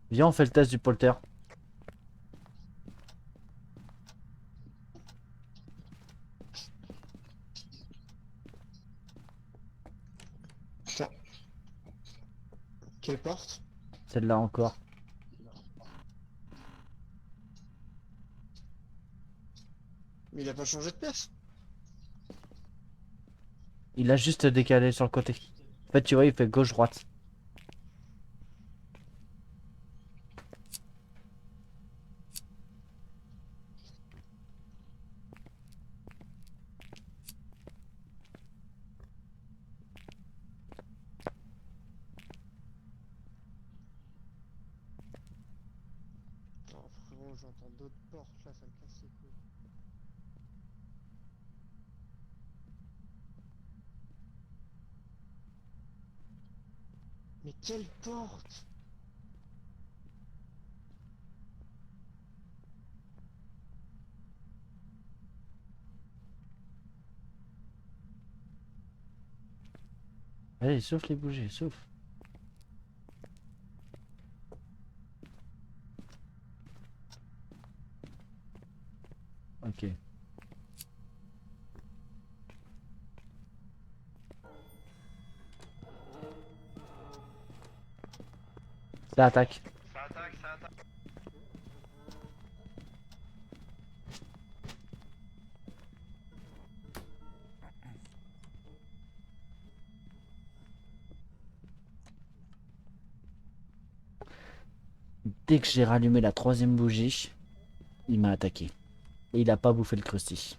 Viens, on fait le test du polter. Putain, quelle porte? Celle-là encore. Mais il a pas changé de pièce. Il a juste décalé sur le côté. En fait, tu vois, il fait gauche-droite. Oh frérot, j'entends d'autres portes là, ça me casse les couilles. Mais quelle porte? Allez, souffle les bougies, souffle. Ok. Ça attaque. Ça attaque, ça attaque. Dès que j'ai rallumé la troisième bougie, il m'a attaqué. Et il a pas bouffé le crusty.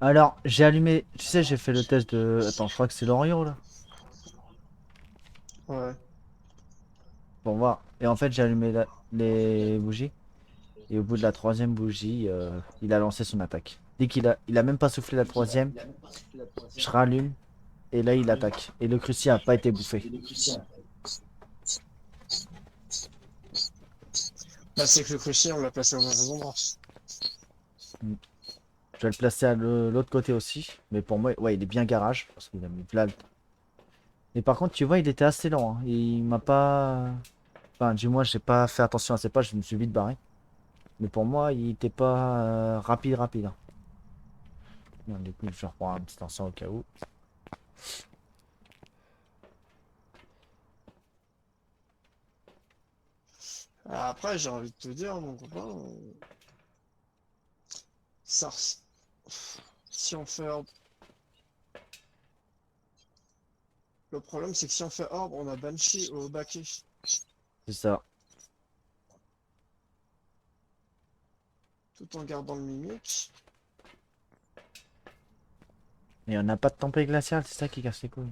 Alors, j'ai allumé. Tu sais, j'ai fait le test de. Attends, je crois que c'est l'Orient là. Ouais. Pour voir. Et en fait, j'ai allumé les bougies. Et au bout de la troisième bougie, il a lancé son attaque. Dès il a même pas soufflé la troisième, je rallume. Et là, il attaque. Et le crusty a pas été bouffé. Bah, c'est que le crucier, on l'a placé au mauvais endroit. Je vais le placer à l'autre côté aussi. Mais pour moi, ouais, il est bien garage. Parce qu'il a mis plein. Et par contre, tu vois, il était assez lent. Hein. Il m'a pas. Enfin, du moins, j'ai pas fait attention à ses pas. Je me suis vite barré. Mais pour moi, il était pas rapide. Hein. Non, du coup, je reprends un petit instant au cas où. Après, j'ai envie de te dire, mon copain, ça, si on fait orbe, le problème c'est que si on fait orbe, on a Banshee au baquet. C'est ça. Tout en gardant le mimique. Et on n'a pas de tempête glaciale, c'est ça qui casse les couilles.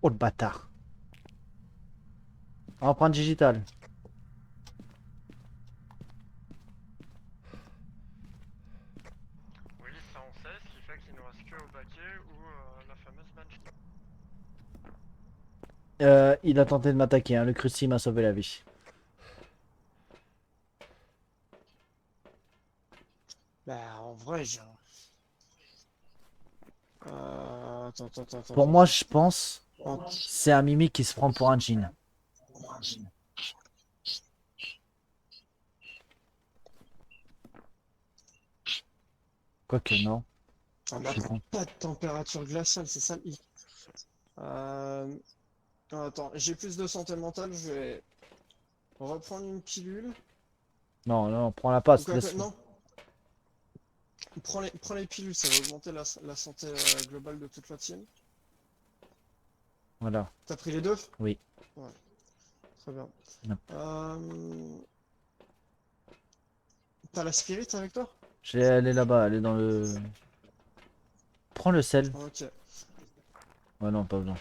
Oh le bâtard. Empreinte digitale. Oui, ça on sait, ce qui fait qu'il nous reste que au baquet ou la fameuse Banshee. Il a tenté de m'attaquer, hein. Le crusty m'a sauvé la vie. Bah, en vrai, j'ai. Attends. Pour moi, je pense, En- c'est un mimique qui se prend pour un djinn. Quoique non. On Je n'a sais pas. pas de température glaciale, c'est ça le hic. Euh... Attends, j'ai plus de santé mentale, je vais reprendre une pilule. Non, prends la Ou passe, quoi que... laisse. Non, prends les pilules, ça va augmenter la santé globale de toute la team. Voilà. T'as pris les deux? Oui. Ouais, très bien. Non. T'as la spirit avec toi? Elle est là-bas, elle est dans le. Prends le sel. Ok. Ouais, non, pas besoin.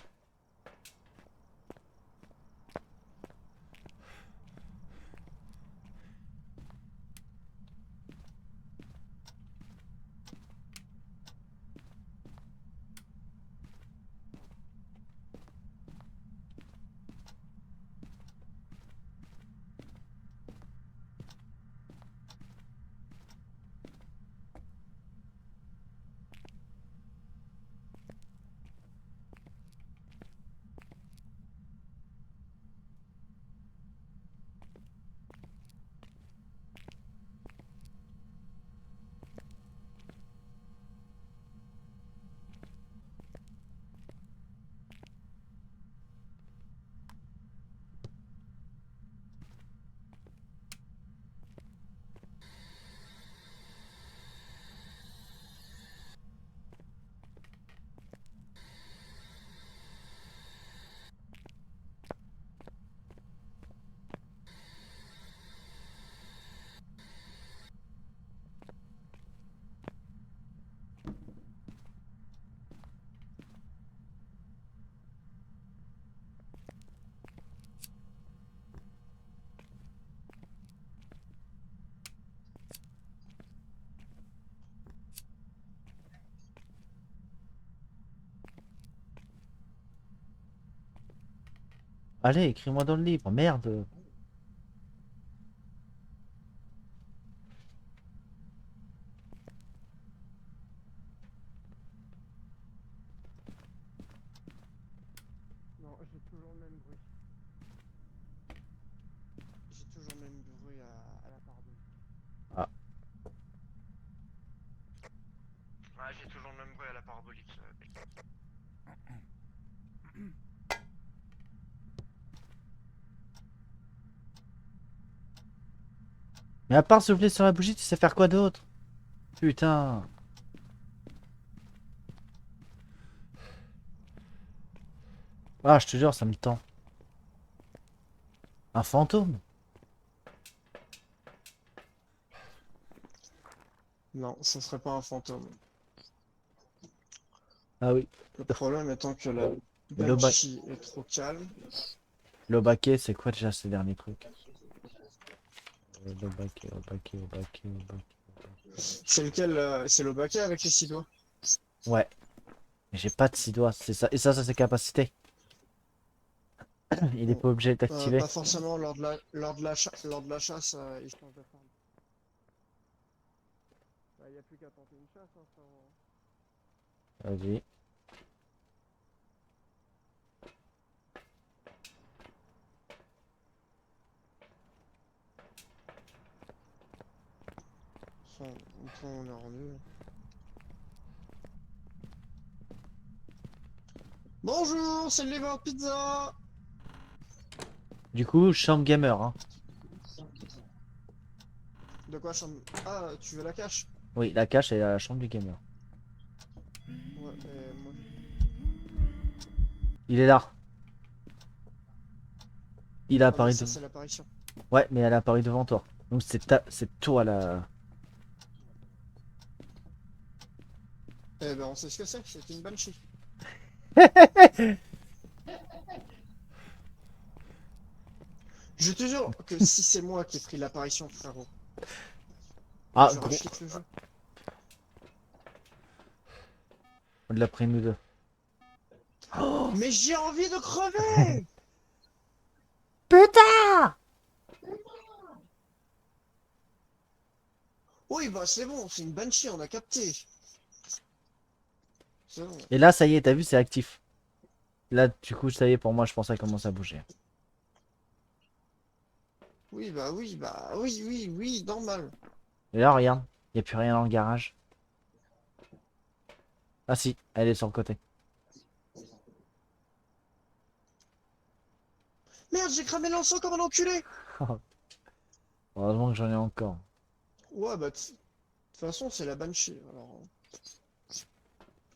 Allez, écris-moi dans le livre, merde. Non, j'ai toujours le même bruit. J'ai toujours le même bruit à la parabolique. Ah, Ah, j'ai toujours le même bruit à la parabolique. mais à part souffler sur la bougie, tu sais faire quoi d'autre? Putain. Ah, je te jure, ça me tend. Un fantôme? Non, ce serait pas un fantôme. Ah oui. Le problème étant que la Mais l'oba- Banshee est trop calme. l'obake, c'est quoi déjà ces derniers trucs? L'obake, obake, obake, obake. C'est lequel c'est l'Obake avec les 6 doigts. Ouais, mais j'ai pas de 6 doigts, c'est ça. Et ça, c'est capacité. Il est Bon, pas obligé d'activer. pas forcément lors de la chasse, il change de forme. Il n'y a plus qu'à tenter une chasse, hein, frérot. Vas-y. On est rendu. Bonjour, c'est le livreur pizza. Du coup, chambre gamer, hein. De quoi chambre? Ah, tu veux la cache? Oui, la cache est la chambre du gamer. Ouais, moi. Il est là. Il a Ah bah apparu ça devant. c'est l'apparition. Ouais, mais elle a apparu devant toi. Donc c'est toi là. Eh ben on sait ce que c'est une Banshee. Je te jure que si c'est moi qui ai pris l'apparition, frérot, Ah, je gros. rachète le jeu. On l'a pris nous deux. Oh, Mais j'ai envie de crever! putain! Oui, bah c'est bon, c'est une Banshee, on a capté. C'est bon. Et là, ça y est, t'as vu, c'est actif. Là, du coup, ça y est, pour moi, je pense que ça commence à bouger. Oui, normal. Et là, regarde, il n'y a plus rien dans le garage. Ah si, elle est sur le côté. Merde, j'ai cramé l'encens comme un enculé! Heureusement que j'en ai encore. Ouais, bah, de toute façon, c'est la Banshee, alors.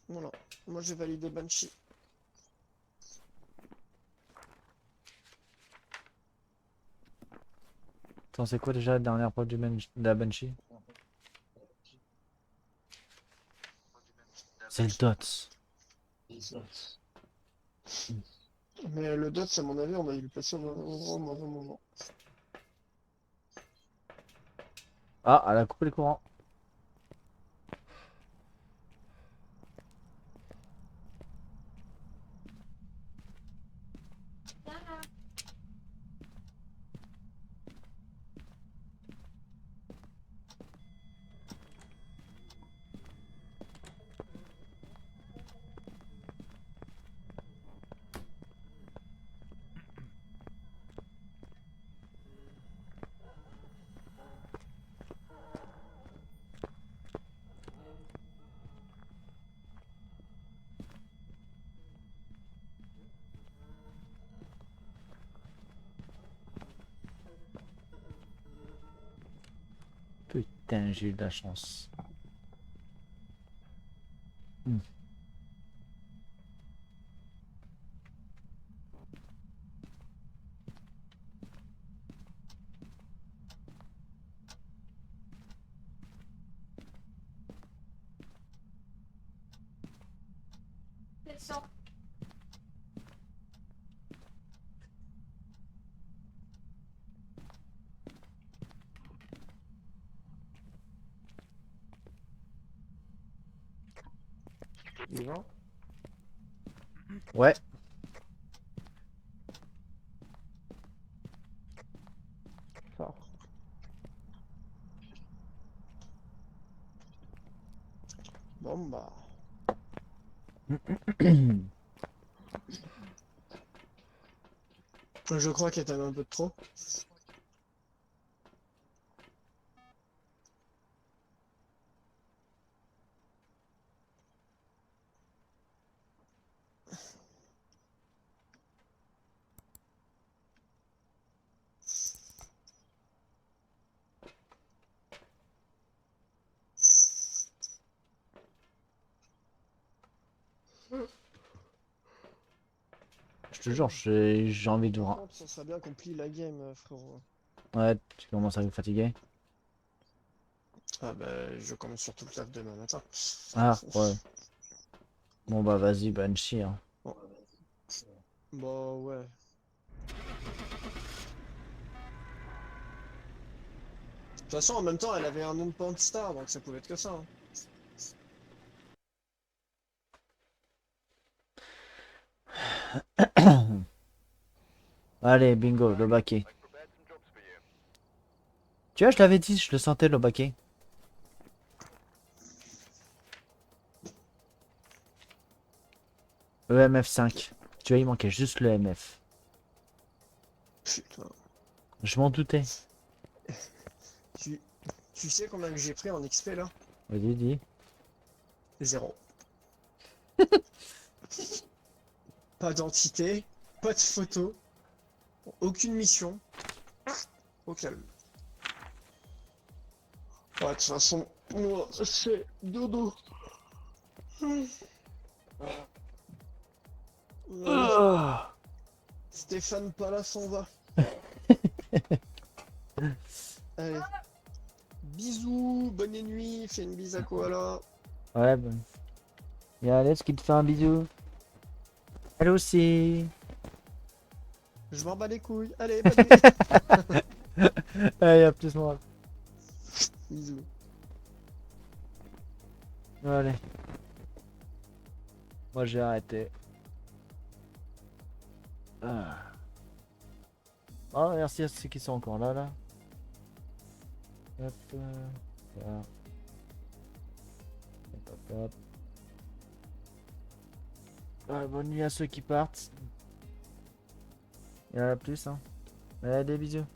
Voilà. Moi, j'ai validé Banshee. Attends, c'est quoi déjà la dernière preuve de la Banshee? C'est le DOTS. Mais le dot, à mon avis, on a dû le passer au mauvais moment. Ah, elle a coupé le courant. Putain, j'ai eu de la chance. Hmm. Il va? Ouais. Bon bah. Je crois qu'elle t'aime un peu de trop. Je te jure, j'ai envie de Par voir. contre, ça serait bien qu'on plie la game, frérot. Ouais, tu commences à me fatiguer. Ah bah, je commence surtout le taf demain matin. Ah, ouais. Bon bah vas-y, Banshee. Hein. Bon. Bah ouais. De toute façon, en même temps, elle avait un nom de Pantstar, donc ça pouvait être que ça. Hein. Allez, bingo, le baquet. Tu vois, je l'avais dit, je le sentais le baquet. EMF 5. Tu vois, il manquait juste le MF. Putain. Je m'en doutais. Tu, tu sais combien que j'ai pris en XP là? Vas-y, dis. 0. Pas d'entité, pas de photo, aucune mission. Au calme. Ouais, de toute façon, moi, c'est dodo. Allez, Stéphane Palace, on va. Allez. Bisous, bonne nuit, fais une bise à Koala. Ouais, bah. Il y a Alex qui te fait un bisou. Elle aussi. Je m'en bats les couilles. Allez, bonne nuit. Allez, à plus moi. Bisous. Allez. Moi j'ai arrêté. Ah. Oh, merci à ceux qui sont encore là. Hop, voilà. Hop, hop, hop. Ah, bonne nuit à ceux qui partent. Et à la plus, hein. Allez, des bisous.